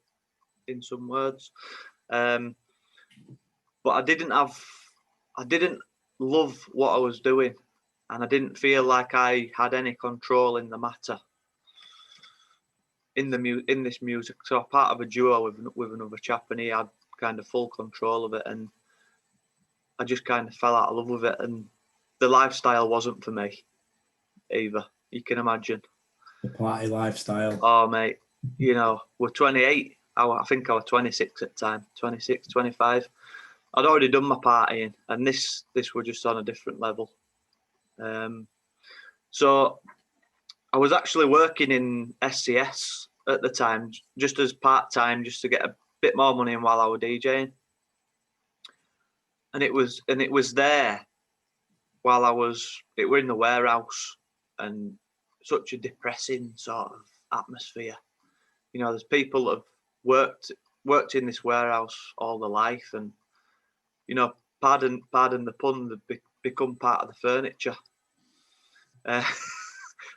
in some words. But I didn't love what I was doing, and I didn't feel like I had any control in the matter in this music. So I'm part of a duo with another chap, and he had kind of full control of it, and I just kind of fell out of love with it, and the lifestyle wasn't for me either. You can imagine the party lifestyle. Oh mate, you know, we're 28. I think I was 26 at the time, 26, 25. I'd already done my partying, and this was just on a different level. So I was actually working in SCS at the time, just as part-time, just to get a bit more money in while I was DJing. And it was there while it were in the warehouse, and such a depressing sort of atmosphere. You know, there's people that have worked in this warehouse all their life, and, you know, pardon the pun, they've become part of the furniture.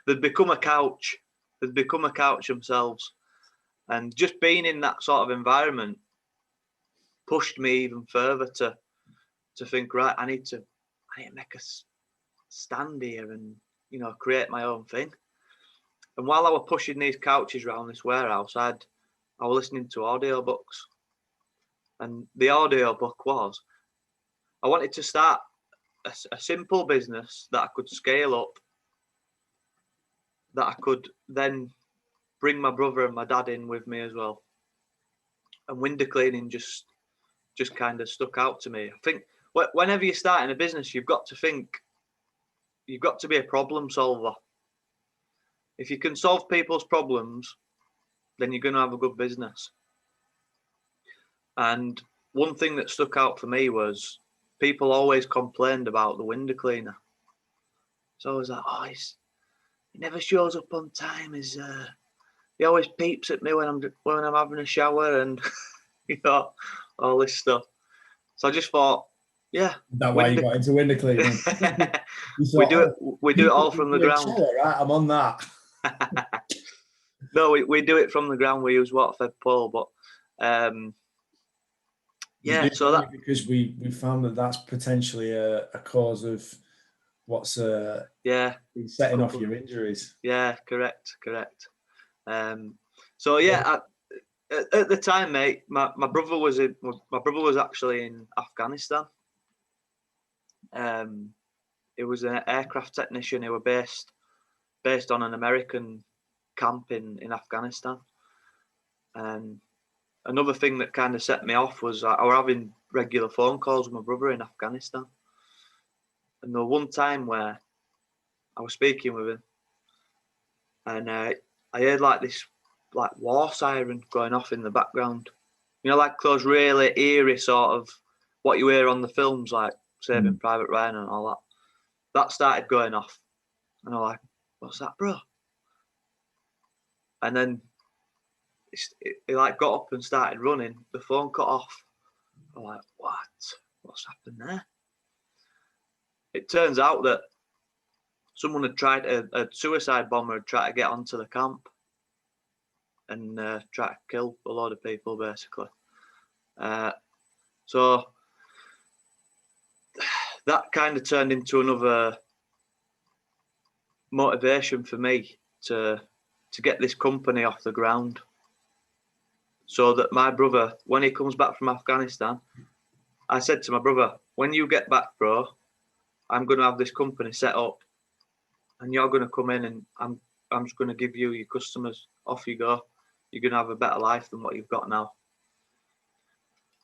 They'd become a couch. They'd become a couch themselves. And just being in that sort of environment pushed me even further to think, right, I need to make a stand here and, you know, create my own thing. And while I was pushing these couches around this warehouse, I was listening to audiobooks. And the audiobook was, I wanted to start a simple business that I could scale up, that I could then bring my brother and my dad in with me as well. And window cleaning just kind of stuck out to me. I think whenever you're starting a business, you've got to think you've got to be a problem solver. If you can solve people's problems, then you're going to have a good business. And one thing that stuck out for me was people always complained about the window cleaner. So I was like, oh, he never shows up on time. He always peeps at me when I'm having a shower, and all this stuff. So I just thought, yeah, That's why you got into window cleaning. we do it all from the ground. Right, I'm on that. No, we do it from the ground. We use water-fed pole, but yeah. So that because we found that that's potentially a cause of what's setting off your injuries. Yeah, correct. So yeah, at the time, mate, my brother was actually in Afghanistan. He was an aircraft technician. He was based on an American camp in Afghanistan. And another thing that kind of set me off was I was having regular phone calls with my brother in Afghanistan. And the one time where I was speaking with him, and I heard like this war siren going off in the background. Like those really eerie sort of what you hear on the films, like Saving Private Ryan and all that. That started going off, and I'm like, "What's that, bro?" And then he like got up and started running. The phone cut off. I'm like, "What? What's happened there?" It turns out that someone had tried a suicide bomber had tried to get onto the camp and try to kill a lot of people, basically. So that kind of turned into another motivation for me to get this company off the ground, so that my brother, when he comes back from Afghanistan, I said to my brother, when you get back, bro, I'm going to have this company set up, and you're going to come in, and I'm just going to give you your customers. Off you go. You're going to have a better life than what you've got now.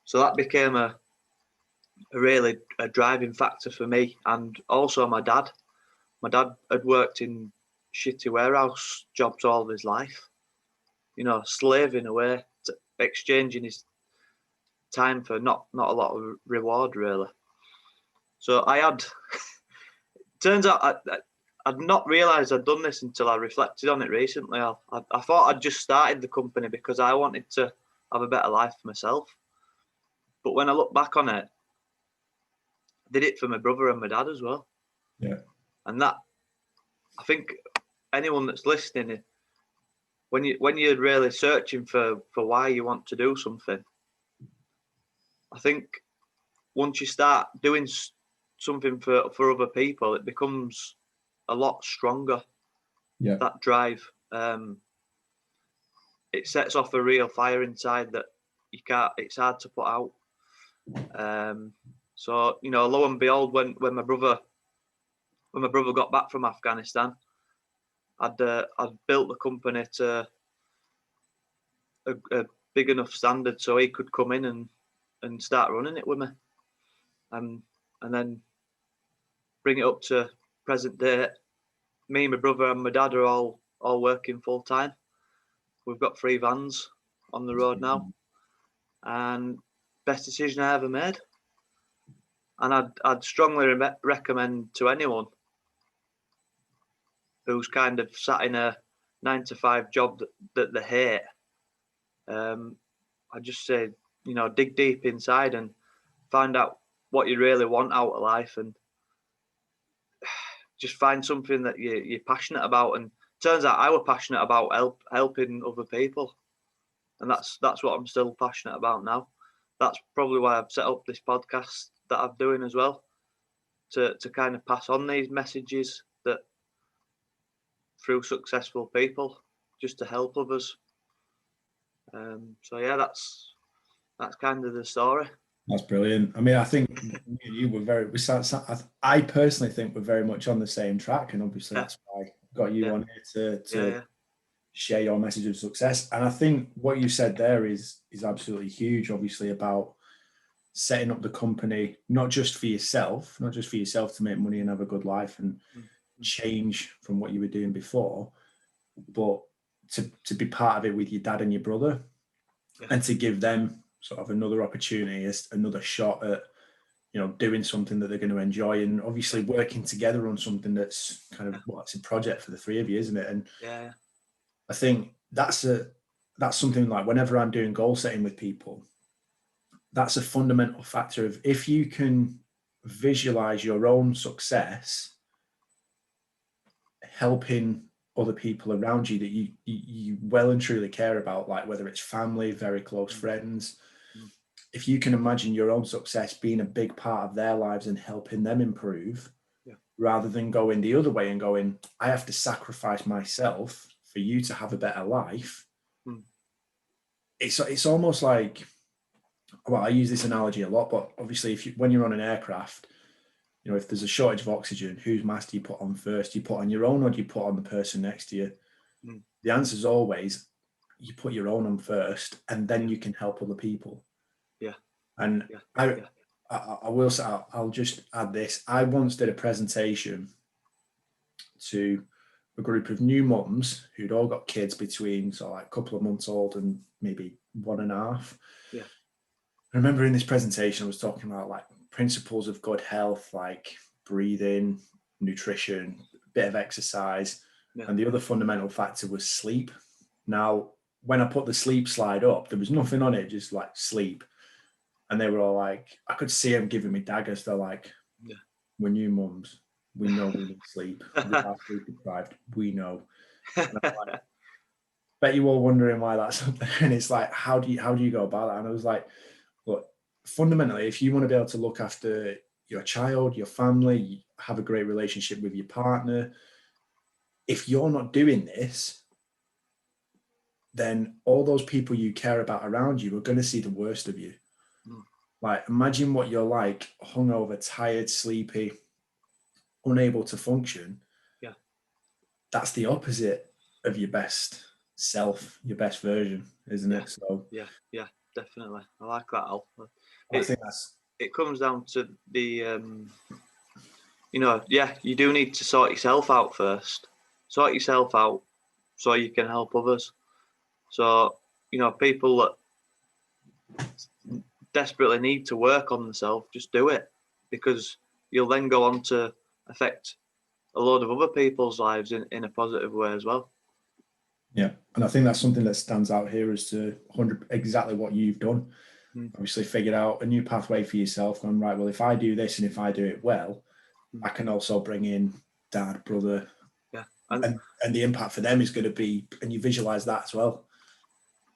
So that became a really driving factor for me, and also my dad. My dad had worked in shitty warehouse jobs all of his life, slaving away, exchanging his time for not a lot of reward, really. So I had, turns out I'd not realised I'd done this until I reflected on it recently. I thought I'd just started the company because I wanted to have a better life for myself. But when I look back on it, I did it for my brother and my dad as well. Yeah. And that, I think anyone that's listening, when you're really searching for why you want to do something, I think once you start doing something for other people, it becomes a lot stronger. Yeah. That drive. It sets off a real fire inside that you can't. It's hard to put out. So lo and behold, when my brother got back from Afghanistan, I'd built the company to a big enough standard so he could come in and start running it with me, and then bring it up to present day. Me, my brother, and my dad are all working full time. We've got 3 vans on the road now, and best decision I ever made. And I'd strongly recommend to anyone who's kind of sat in a 9-to-5 job that they hate. I just say, dig deep inside and find out what you really want out of life, and just find something that you're passionate about. And turns out I was passionate about helping other people, and that's what I'm still passionate about now. That's probably why I've set up this podcast that I'm doing as well, to kind of pass on these messages that through successful people, just to help others. So yeah, that's kind of the story. That's brilliant. I mean, I think me and you were I personally think we're very much on the same track, and obviously that's why I got you on here to share your message of success. And I think what you said there is absolutely huge, obviously, about setting up the company, not just for yourself to make money and have a good life and change from what you were doing before, but to be part of it with your dad and your brother, and to give them sort of another opportunity, another shot at, doing something that they're going to enjoy, and obviously working together on something that's kind of, it's a project for the three of you, isn't it? And I think that's something, like, whenever I'm doing goal setting with people, that's a fundamental factor of, if you can visualize your own success helping other people around you that you well and truly care about, like whether it's family, very close friends, if you can imagine your own success being a big part of their lives and helping them improve, rather than going the other way and going, I have to sacrifice myself for you to have a better life. It's almost like, well, I use this analogy a lot, but obviously when you're on an aircraft, if there's a shortage of oxygen, whose mask do you put on first? Do you put on your own, or do you put on the person next to you? The answer is always, you put your own on first, and then you can help other people. And I will say, I'll just add this. I once did a presentation to a group of new mums who'd all got kids between, so like a couple of months old and maybe 1.5. I remember in this presentation, I was talking about like principles of good health, like breathing, nutrition, a bit of exercise. And the other fundamental factor was sleep. Now, when I put the sleep slide up, there was nothing on it, just like sleep. And they were all like, I could see them giving me daggers. They're like, we're new mums. We know we need sleep. We are sleep deprived. We know. And I'm like, bet you all wondering why that's up there. And it's like, how do you go about that? And I was like, look, fundamentally, if you want to be able to look after your child, your family, have a great relationship with your partner, if you're not doing this, then all those people you care about around you are going to see the worst of you. Like, imagine what you're like, hungover, tired, sleepy, unable to function. That's the opposite of your best self, your best version, isn't it? So yeah, definitely. I like that, Al. I think it comes down to the you do need to sort yourself out first. Sort yourself out so you can help others. So, people that desperately need to work on themselves, just do it, because you'll then go on to affect a load of other people's lives in a positive way as well. Yeah, and I think that's something that stands out here as to exactly what you've done. Obviously figured out a new pathway for yourself, going, right, well, if I do this and if I do it well, I can also bring in dad, brother, and the impact for them is going to be, and you visualize that as well.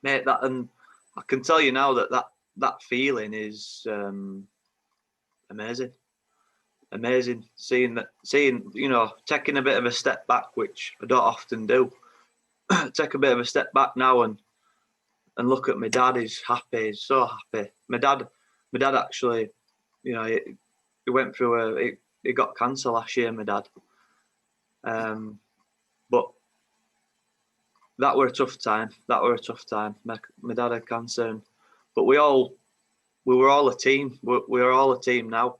Mate, and I can tell you now that feeling is amazing. Seeing, taking a bit of a step back, which I don't often do. Take a bit of a step back now and look at my dad. He's happy. He's so happy. My dad actually, he went through he got cancer last year, my dad. But that were a tough time. My dad had cancer, but we were all a team. We were all a team now.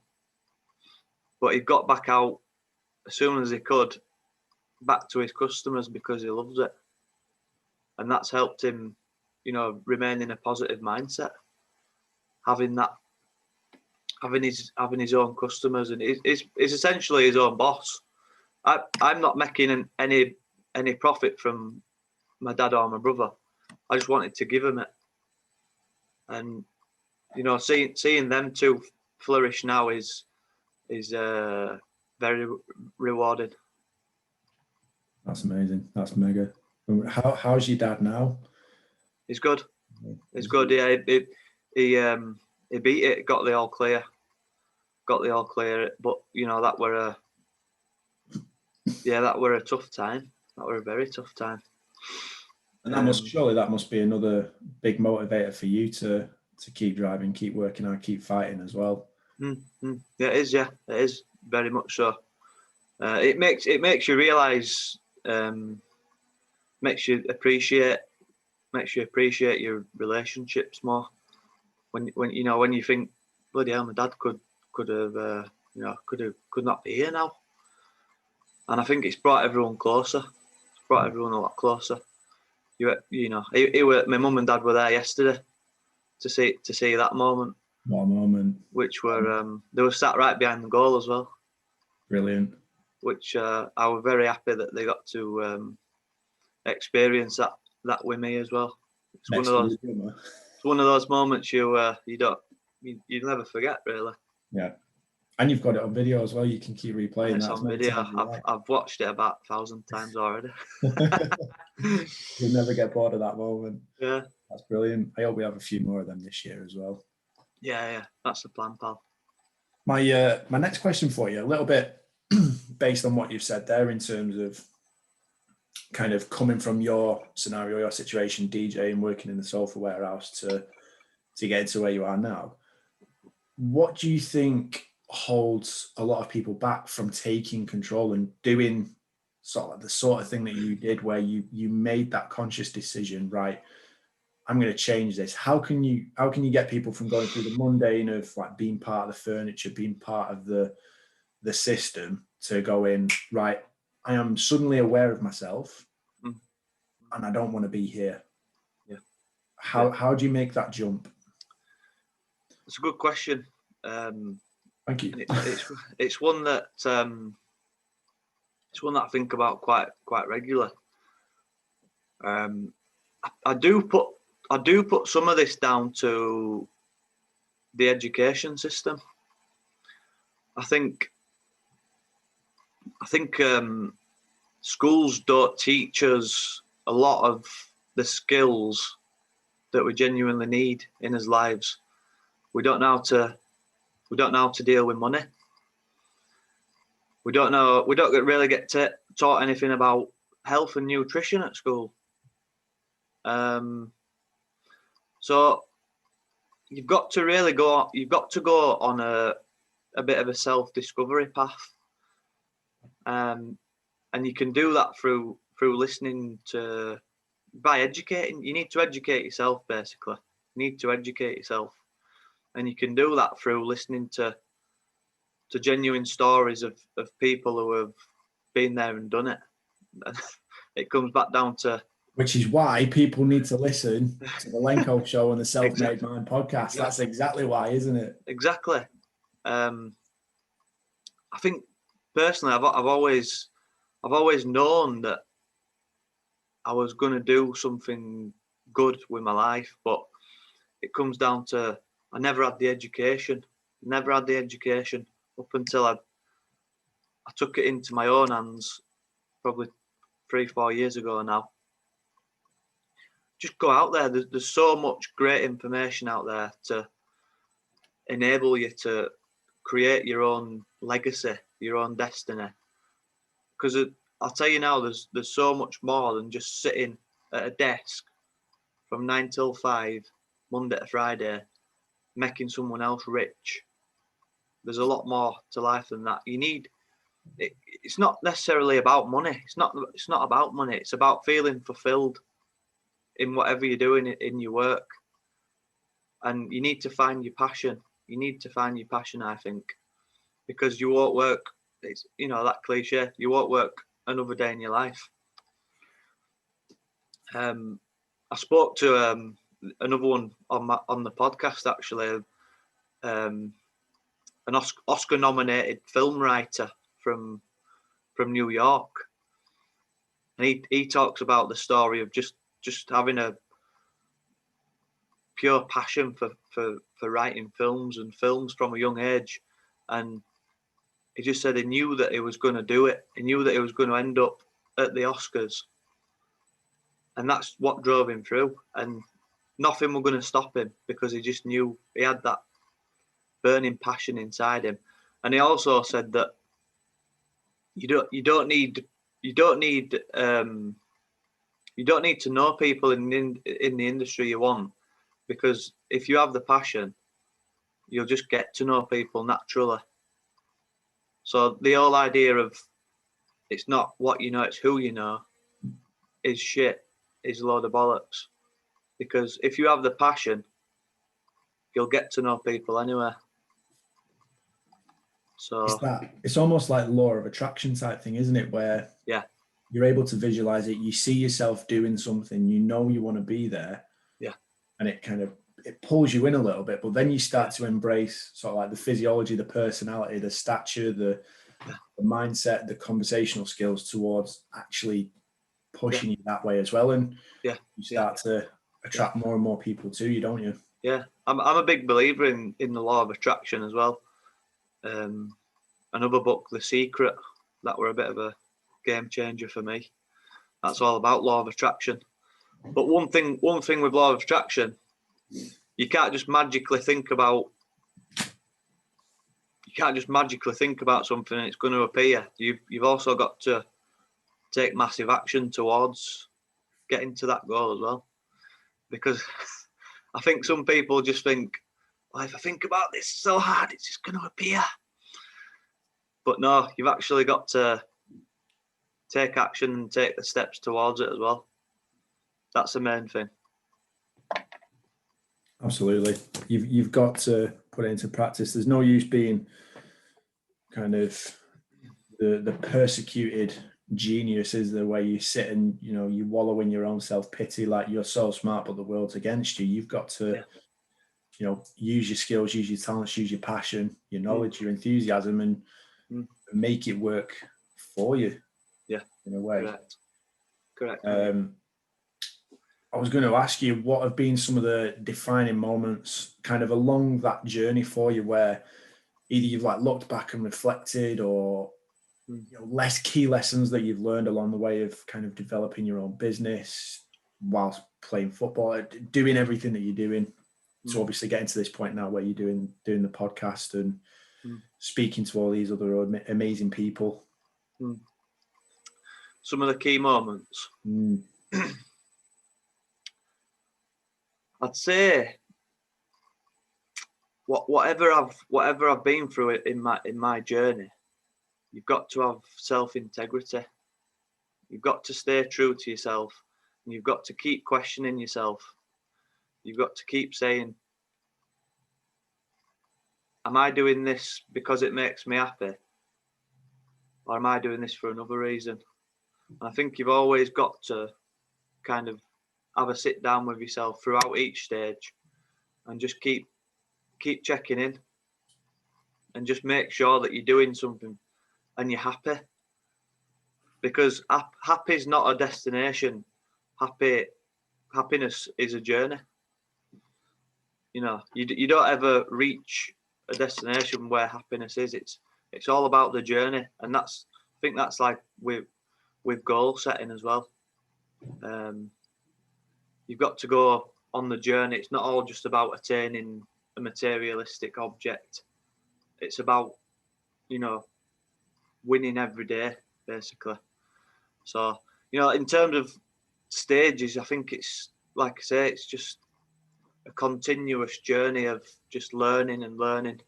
But he got back out as soon as he could, back to his customers, because he loves it. And that's helped him, remain in a positive mindset. Having his own customers, and he's essentially his own boss. I'm not making any profit from my dad or my brother. I just wanted to give him it. And, seeing them two flourish now is very rewarding. That's amazing. That's mega. How's your dad now? He's good. He's good. Yeah, he beat it. Got the all clear. But that were a tough time. That were a very tough time. And that must be another big motivator for you to keep driving, keep working hard, keep fighting as well. Yeah, it is. Yeah, it is very much so. It makes you realise, makes you appreciate your relationships more. When you think bloody hell, my dad could not be here now. And I think it's brought everyone closer. It's brought everyone a lot closer. My mum and dad were there yesterday to see that moment. What a moment! Which were they were sat right behind the goal as well. Brilliant. Which I was very happy that they got to experience that with me as well. It's one of those moments you'll never forget, really. Yeah, and you've got it on video as well. You can keep replaying that. It's on video. I've watched it about 1,000 times already. You'll never get bored of that moment. Yeah, that's brilliant. I hope we have a few more of them this year as well. Yeah, that's the plan, pal. My next question for you, a little bit based on what you've said there in terms of kind of coming from your scenario, your situation, DJing, working in the sofa warehouse to get to where you are now. What do you think holds a lot of people back from taking control and doing the sort of thing that you did, where you made that conscious decision, right? I'm going to change this. How can you get people from going through the mundane of like being part of the furniture, being part of the system, to go in, right, I am suddenly aware of myself and I don't want to be here. Yeah. How do you make that jump? It's a good question. Thank you. It's one that I think about quite regularly. I do put some of this down to the education system. I think schools don't teach us a lot of the skills that we genuinely need in our lives. We don't know how to deal with money. We don't really get taught anything about health and nutrition at school. So you've got to go on a bit of a self-discovery path. And you can do that through listening by educating. You need to educate yourself, basically. You need to educate yourself. And you can do that through listening to genuine stories of people who have been there and done it. It comes back down to... Which is why people need to listen to the Lenko Show and the Self-Made Man podcast. Exactly. That's exactly why, isn't it? Exactly. I think personally, I've always known that I was going to do something good with my life, but it comes down to I never had the education. Up until I took it into my own hands, probably 3-4 years ago now. Just go out there. There's so much great information out there to enable you to create your own legacy, your own destiny. Because I'll tell you now, there's so much more than just sitting at a desk from 9 till 5, Monday to Friday, making someone else rich. There's a lot more to life than that. It's not necessarily about money. It's not about money. It's about feeling fulfilled in whatever you're doing in your work. And you need to find your passion. I think, because you won't work. It's that cliche. You won't work another day in your life. I spoke to another one on the podcast, actually. An Oscar-nominated film writer from New York, and he talks about the story of just having a pure passion for writing films from a young age, and he just said he knew that he was going to do it. He knew that he was going to end up at the Oscars, and that's what drove him through. And nothing was going to stop him, because he just knew he had that burning passion inside him. And he also said that you don't need to know people in the industry you want, because if you have the passion, you'll just get to know people naturally. So the whole idea of it's not what you know, it's who you know, is shit, is a load of bollocks. Because if you have the passion, you'll get to know people anyway. So it's almost like law of attraction type thing, isn't it? Where you're able to visualize it, you see yourself doing something, you know you want to be there. Yeah. And it pulls you in a little bit, but then you start to embrace sort of like the physiology, the personality, the stature, the mindset, the conversational skills towards actually pushing you that way as well. And you start to attract more and more people to you, don't you? Yeah, I'm a big believer in the law of attraction as well. Another book, The Secret, that were a bit of a game changer for me. That's all about law of attraction. But one thing with law of attraction, you can't just magically think about something and it's going to appear. You've also got to take massive action towards getting to that goal as well. Because I think some people just think, well, if I think about this so hard, it's just going to appear. But no, you've actually got to take action and take the steps towards it as well. That's the main thing. Absolutely. You've got to put it into practice. There's no use being kind of the persecuted genius, is the way you sit and, you know, you wallow in your own self-pity, like you're so smart, but the world's against you. You've got to, you know, use your skills, use your talents, use your passion, your knowledge, your enthusiasm, and make it work for you. Yeah. In a way. Correct. I was going to ask you, what have been some of the defining moments kind of along that journey for you, where either you've like looked back and reflected, or you know, less key lessons that you've learned along the way of kind of developing your own business whilst playing football, doing everything that you're doing. So obviously getting to this point now where you're doing the podcast and speaking to all these other amazing people. Some of the key moments. I'd say whatever I've been through it in my journey, you've got to have self-integrity. You've got to stay true to yourself, and you've got to keep questioning yourself. You've got to keep saying, am I doing this because it makes me happy? Or am I doing this for another reason? And I think you've always got to kind of have a sit down with yourself throughout each stage and just keep checking in and just make sure that you're doing something and you're happy. Because happy is not a destination. Happiness is a journey. You know, you don't ever reach a destination where happiness is. It's all about the journey, and I think that's like with goal setting as well. You've got to go on the journey. It's not all just about attaining a materialistic object. It's about, you know, winning every day, basically. So, you know, in terms of stages, I think it's, like I say, it's just a continuous journey of just learning and learning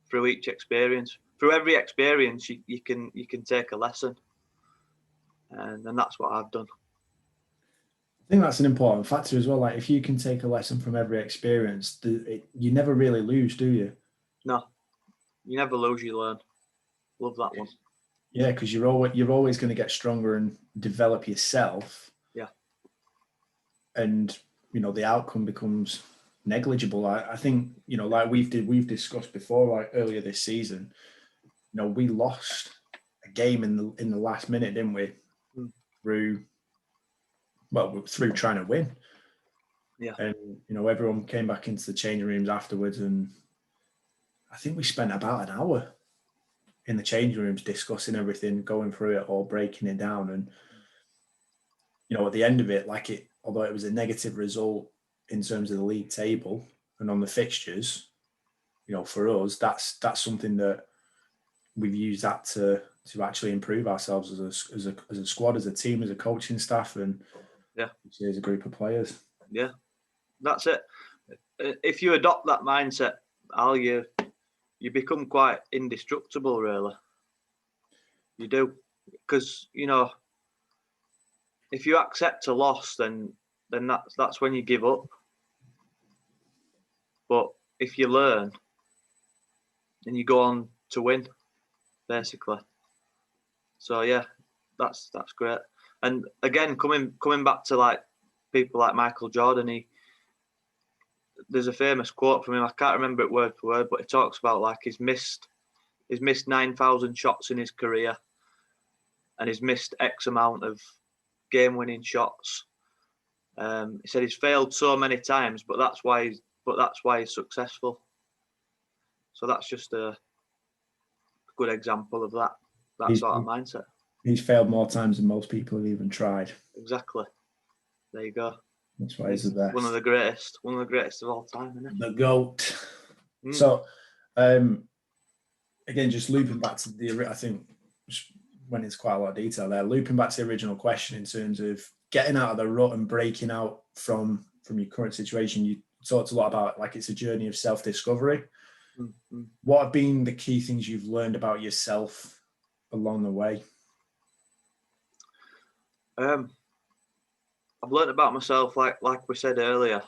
through each experience. Through every experience, you can take a lesson, and that's what I've done. I think that's an important factor as well. Like, if you can take a lesson from every experience, you never really lose, do you? No, you never lose, you learn. Love that one. Yeah, because you're always going to get stronger and develop yourself. Yeah. And, you know, the outcome becomes negligible. I think, you know, like we've discussed before, like earlier this season, you know, we lost a game in the last minute, didn't we? Through trying to win. Yeah. And, you know, everyone came back into the changing rooms afterwards, and I think we spent about an hour in the changing rooms discussing everything, going through it all, breaking it down. And, you know, at the end of it, although it was a negative result in terms of the league table and on the fixtures, you know, for us, that's something that we've used that to actually improve ourselves as a squad, as a team, as a coaching staff, and as a group of players. Yeah, that's it. If you adopt that mindset, Al, you become quite indestructible, really. You do, because, you know, if you accept a loss, then that's when you give up. But if you learn and you go on to win, basically. So yeah, that's great. And again, coming back to like people like Michael Jordan, there's a famous quote from him. I can't remember it word for word, but he talks about like he's missed 9,000 shots in his career, and he's missed X amount of game-winning shots. He said he's failed so many times, but that's why he's successful. So that's just a good example of that sort of mindset. He's failed more times than most people have even tried. Exactly. There you go. That's why he's the best. One of the greatest of all time, isn't it? The GOAT. So, again, just looping back to I think went into quite a lot of detail there. Looping back to the original question in terms of getting out of the rut and breaking out from your current situation, you talked a lot about like it's a journey of self-discovery. Mm-hmm. What have been the key things you've learned about yourself along the way? I've learned about myself, like we said earlier.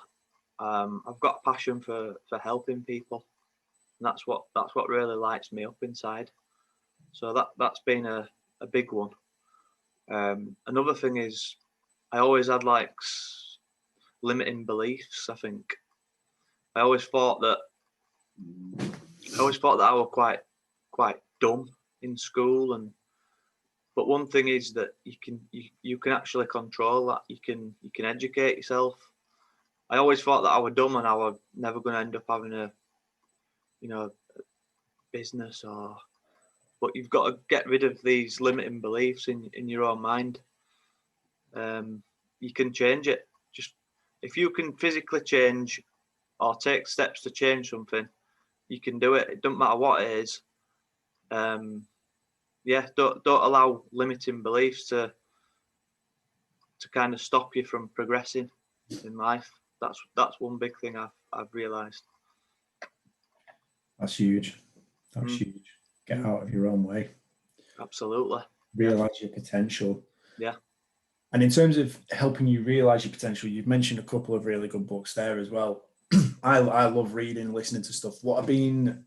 I've got a passion for helping people, and that's what really lights me up inside. So that's been a big one. Another thing is I always had like limiting beliefs. I think I always thought that I was quite dumb in school, but one thing is that you can actually control that. You can educate yourself. I always thought that I was dumb and I was never going to end up having a business but you've got to get rid of these limiting beliefs in your own mind. You can change it. Just if you can physically change or take steps to change something, you can do it. It doesn't matter what it is. Don't allow limiting beliefs to kind of stop you from progressing in life. That's one big thing I've realised. That's huge. That's huge. Get out of your own way. Absolutely. Realise your potential. Yeah. And in terms of helping you realise your potential, you've mentioned a couple of really good books there as well. I love reading, listening to stuff. What have been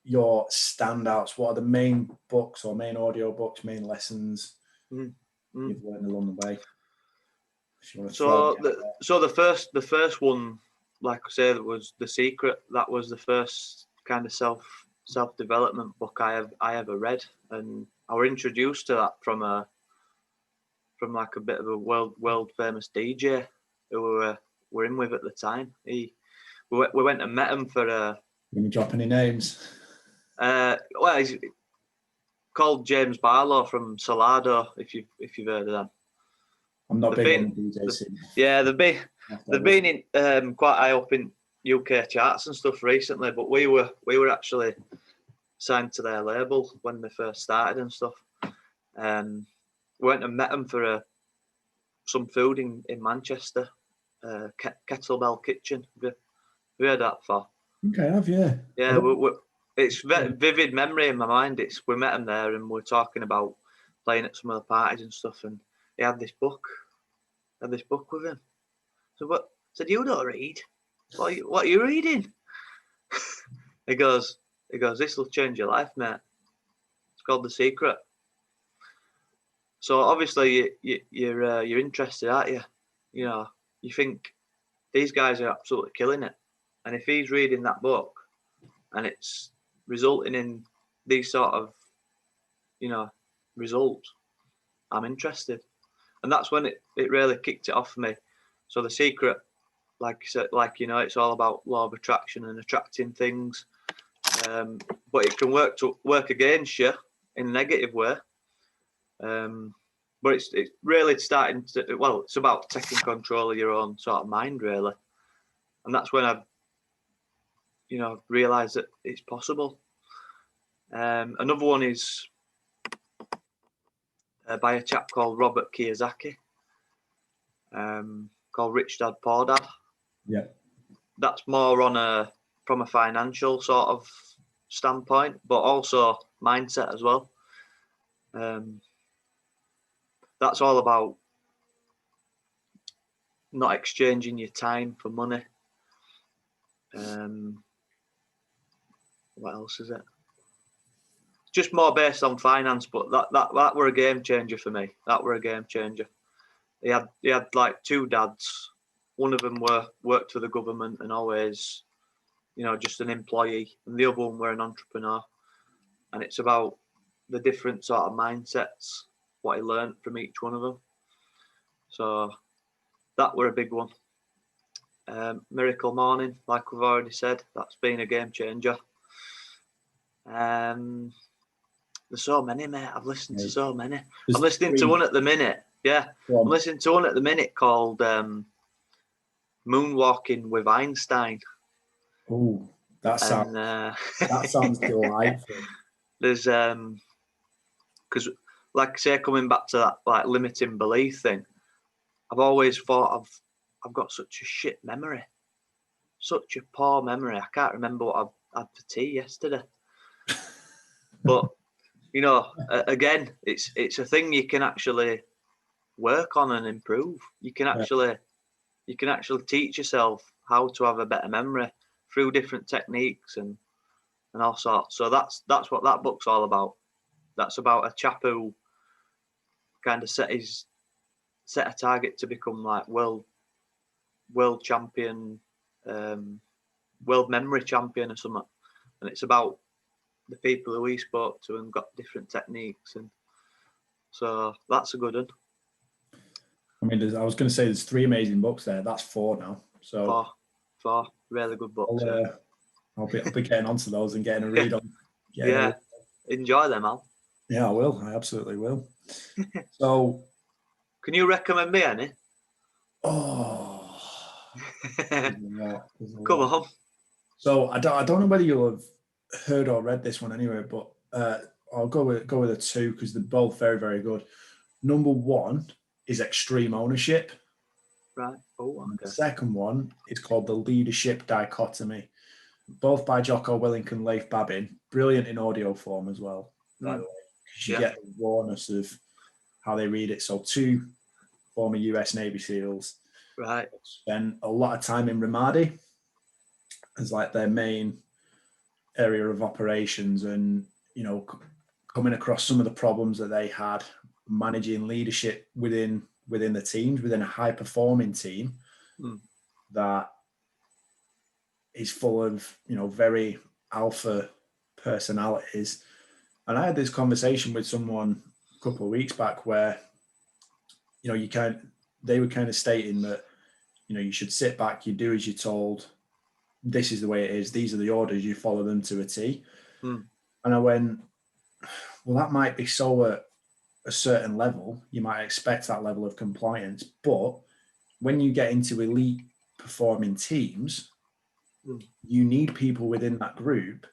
your standouts? What are the main books or main audio books, main lessons you've learned along the way? So the first one, like I said, was The Secret. That was the first kind of self-development book I ever read, and I was introduced to that from like a bit of a world famous DJ who we were in with at the time. We went and met him for a. Can you drop any names? Well, he's called James Barlow from Salado. If you've heard of them. I'm not big on DJ scene. Yeah, they've been in quite high up in UK charts and stuff recently, but we were actually signed to their label when they first started and stuff. We went and met them for some food in Manchester, Kettlebell Kitchen. Have you heard that before? Okay, I have, yeah. Yeah, it's vivid memory in my mind. We met him there and we're talking about playing at some of the parties and stuff, and he had this book with him. So what? Said, you don't read. What are you reading? He goes, this will change your life, mate. It's called The Secret. So obviously you're interested, aren't you? You know, you think these guys are absolutely killing it, and if he's reading that book and it's resulting in these sort of, results, I'm interested. And that's when it really kicked it off for me. So The Secret, like you said, it's all about law of attraction and attracting things. But it can work against you in a negative way. But it's really starting to, it's about taking control of your own sort of mind, really. And that's when I, realised that it's possible. Another one is by a chap called Robert Kiyosaki, called Rich Dad Poor Dad. Yeah. That's more from a financial sort of standpoint, but also mindset as well. That's all about not exchanging your time for money. What else is it? just more based on finance, but that were a game changer for me. That were a game changer. He had like 2 dads. One of them worked for the government and always, just an employee, and the other one were an entrepreneur. And it's about the different sort of mindsets, what he learned from each one of them. So that were a big one. Miracle Morning, like we've already said, that's been a game changer. There's so many, mate. I've listened to so many. I'm listening to one at the minute. Yeah, I'm listening to one at the minute called Moonwalking with Einstein. Oh, that sounds delightful. There's because, like I say, coming back to that like limiting belief thing, I've always thought I've got such a shit memory, such a poor memory. I can't remember what I had for tea yesterday. But again, it's a thing you can actually work on and improve. You can actually teach yourself how to have a better memory through different techniques and all sorts. So that's what that book's all about. That's about a chap who kind of set a target to become like world champion, world memory champion or something. And it's about the people who he spoke to and got different techniques, and so that's a good one. I mean, I was going to say there's 3 amazing books there. That's 4 now. So 4 really good books. I'll be getting onto those and getting a read on. Enjoy them, Al. Yeah, I will. I absolutely will. So, can you recommend me any? Oh, there's a Come lot. on. So I don't know whether you'll have heard or read this one anyway, but I'll go with a 2 because they're both very, very good. Number 1 is Extreme Ownership. Right. Oh, okay. The second one is called The Leadership Dichotomy, both by Jocko Willink and Leif Babin. Brilliant in audio form as well, by the way, because you get the rawness of how they read it. So 2 former US Navy SEALs, right, spent a lot of time in Ramadi as like their main area of operations, and coming across some of the problems that they had managing leadership within the teams, within a high performing team that is full of very alpha personalities. And I had this conversation with someone a couple of weeks back where they were kind of stating that you should sit back, you do as you're told, this is the way it is, these are the orders, you follow them to a T. And I went, well, that might be so at a certain level, you might expect that level of compliance, but when you get into elite performing teams, you need people within that group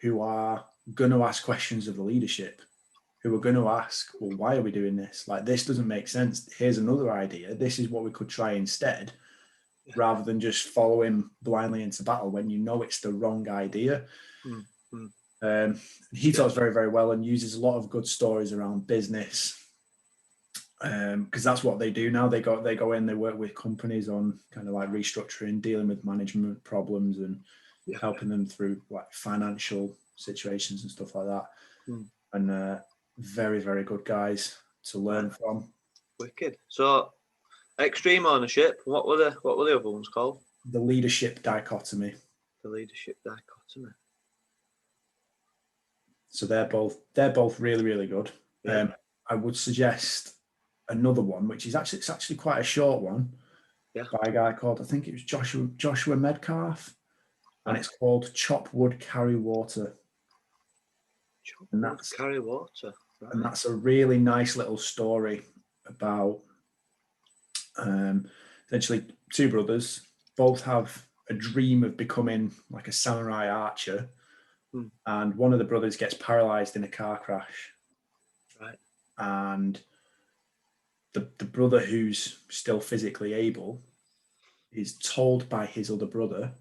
who are going to ask questions of the leadership, who are going to ask, well, why are we doing this? Like, this doesn't make sense. Here's another idea. This is what we could try instead, rather than just following blindly into battle when it's the wrong idea. He talks very, very well and uses a lot of good stories around business, because that's what they do now. They go in, they work with companies on kind of like restructuring, dealing with management problems, and helping them through like financial situations and stuff like that. And very, very good guys to learn from. Wicked. So, Extreme Ownership. What were the other ones called? The Leadership Dichotomy. The Leadership Dichotomy. So they're both really, really good. Yeah. I would suggest another one, which is actually quite a short one, by a guy called, I think it was Joshua Medcalf, and it's called Chop Wood, Carry Water. Carry Water. Right. And that's a really nice little story about essentially 2 brothers, both have a dream of becoming like a samurai archer. And one of the brothers gets paralyzed in a car crash. Right. And the brother who's still physically able is told by his brother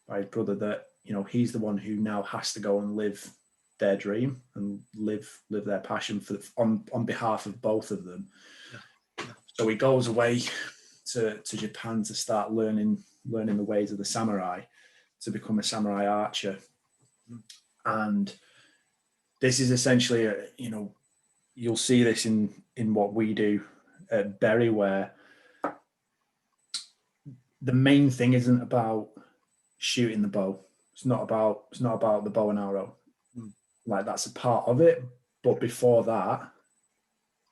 that, he's the one who now has to go and live their dream and live their passion on behalf of both of them. So he goes away to Japan to start learning the ways of the samurai, to become a samurai archer. And this is essentially, you'll see this in what we do at Bury, where the main thing isn't about shooting the bow. It's not about the bow and arrow. Like, that's a part of it. But before that,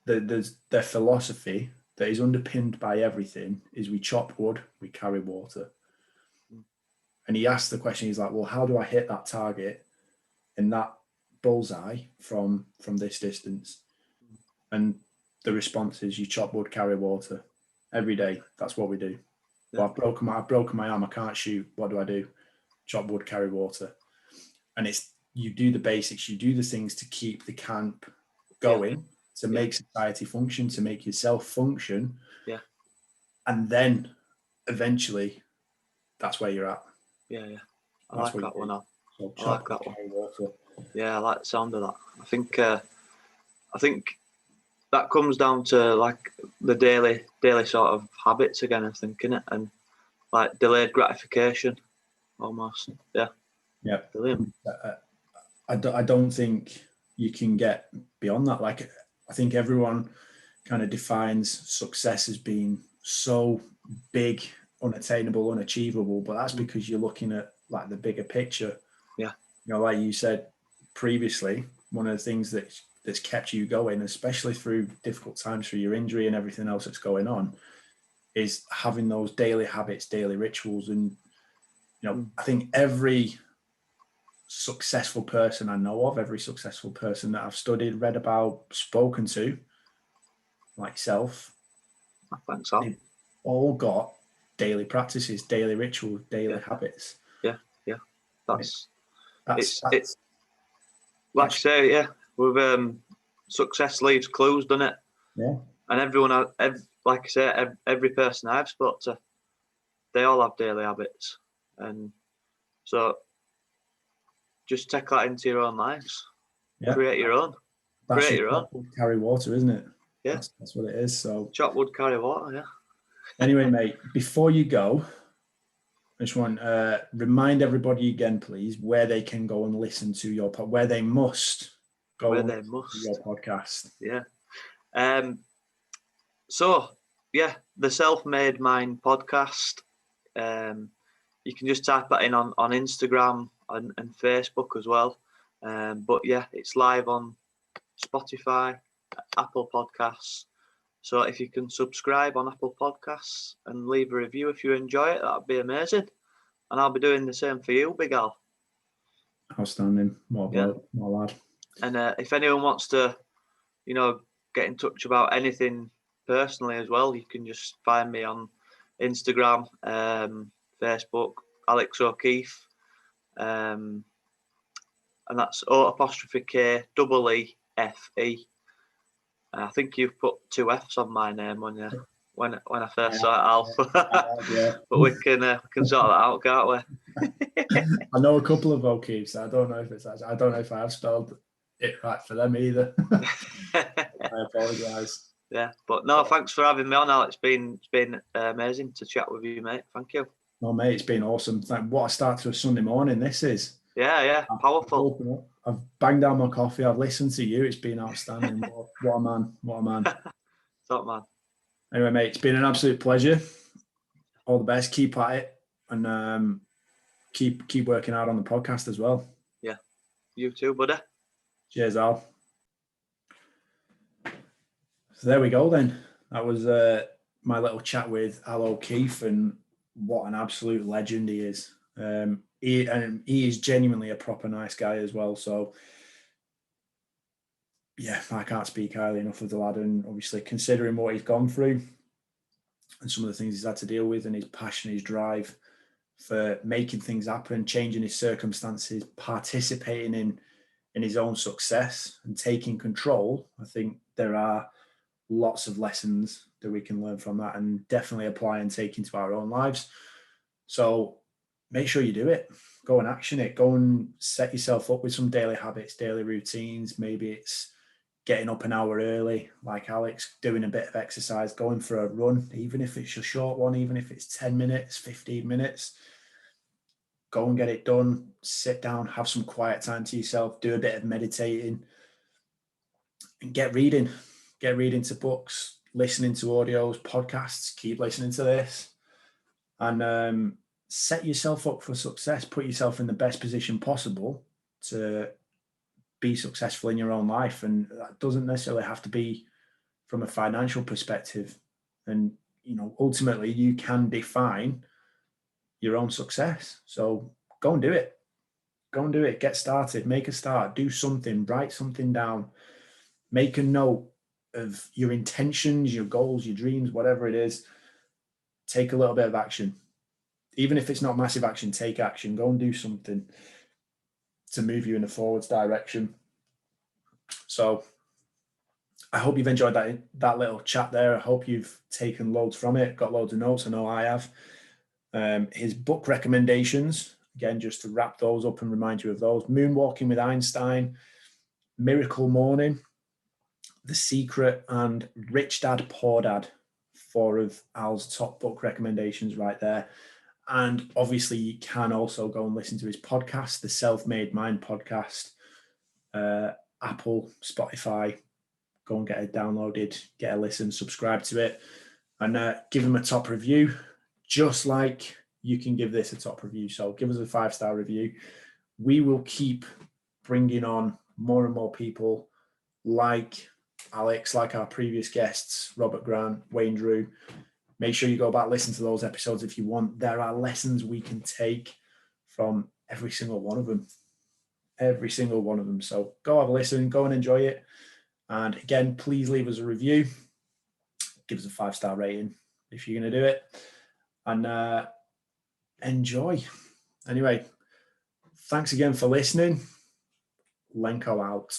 there's their philosophy that is underpinned by everything is we chop wood, we carry water. And he asked the question, he's like, well, how do I hit that target in that bullseye from this distance? And the response is you chop wood, carry water every day. That's what we do. Yeah. Well, I've broken my arm. I can't shoot. What do I do? Chop wood, carry water. And you do the basics. You do the things to keep the camp going, to make society function, to make yourself function. Yeah. And then eventually that's where you're at. Yeah. I like that one. So I like that one. Yeah, I like the sound of that. I think that comes down to like the daily sort of habits again, I think, innit? And like delayed gratification almost. Yeah. Brilliant. I don't think you can get beyond that. Like, I think everyone kind of defines success as being so big, unattainable, unachievable, but that's because you're looking at like the bigger picture. Yeah. Like you said previously, one of the things that's kept you going, especially through difficult times through your injury and everything else that's going on, is having those daily habits, daily rituals. And, I think every successful person I know of, every successful person that I've studied, read about, spoken to, like yourself, thanks, Al. they've all got daily practices, daily rituals, daily habits. Yeah. That's it's like I say, yeah. With success leaves clues, doesn't it? Yeah. And everyone, like I say, every person I've spoke to, they all have daily habits, and so just take that into your own lives. Yeah. Create your own. That's Create your own. Carry water, isn't it? Yeah. That's what it is. So Chop wood, carry water. Yeah. Anyway, mate, before you go, I just want to remind everybody again, please, where they can go and listen to your where they must go where and they listen must. to your podcast. Yeah. So yeah, the Self-Made Mind podcast. You can just type that in on Instagram and Facebook as well. But yeah, it's live on Spotify, Apple Podcasts. So if you can subscribe on Apple Podcasts and leave a review if you enjoy it, that'd be amazing. And I'll be doing the same for you, Big Al. Outstanding. More lad. And if anyone wants to, get in touch about anything personally as well, you can just find me on Instagram, Facebook, Alex O'Keefe. And that's O''K EEFE. I think you've put 2 F's on my name when I first saw it, Al. Yeah. But we can sort that out, can't we? I know a couple of O'Keefes. I don't know if I have spelled it right for them either. I apologise. Yeah, but no, thanks for having me on, Al. It's been amazing to chat with you, mate. Thank you. No, mate, it's been awesome. What a start to a Sunday morning this is. Yeah, powerful. I've banged down my coffee. I've listened to you. It's been outstanding. What a man. Top man. Anyway, mate, it's been an absolute pleasure. All the best. Keep at it, and keep working hard on the podcast as well. Yeah, you too, buddy. Cheers, Al. So there we go then. That was my little chat with Al O'Keefe, and what an absolute legend he is. He is genuinely a proper nice guy as well. So yeah, I can't speak highly enough of the lad, and obviously considering what he's gone through and some of the things he's had to deal with, and his passion, his drive for making things happen, changing his circumstances, participating in his own success and taking control. I think there are lots of lessons that we can learn from that, and definitely apply and take into our own lives. So make sure you do it. Go and action it. Go and set yourself up with some daily habits, daily routines. Maybe it's getting up an hour early, like Alex, doing a bit of exercise, going for a run, even if it's a short one, even if it's 10 minutes, 15 minutes. go and get it done. Sit down, have some quiet time to yourself, do a bit of meditating, and get reading to books, listening to audios, podcasts, keep listening to this, and set yourself up for success. Put yourself in the best position possible to be successful in your own life. And that doesn't necessarily have to be from a financial perspective. And, ultimately you can define your own success. So go and do it. Get started, make a start, do something, write something down, make a note of your intentions, your goals, your dreams, whatever it is. Take a little bit of action. Even if it's not massive action, take action. Go and do something to move you in a forwards direction. So I hope you've enjoyed that little chat there. I hope you've taken loads from it, got loads of notes. I know I have. His book recommendations, again, just to wrap those up and remind you of those: Moonwalking with Einstein, Miracle Morning, The Secret, and Rich Dad, Poor Dad. 4 of Al's top book recommendations right there. And obviously you can also go and listen to his podcast, the Self-Made Mind podcast, Apple, Spotify. Go and get it downloaded, get a listen, subscribe to it, and give him a top review, just like you can give this a top review. So give us a 5-star review. We will keep bringing on more and more people like Alex, like our previous guests, Robert Grant, Wayne Drew. Make sure you go back, listen to those episodes if you want. There are lessons we can take from every single one of them. So go have a listen, go and enjoy it. And again, please leave us a review. Give us a 5-star rating if you're going to do it. And enjoy. Anyway, thanks again for listening. Lenko out.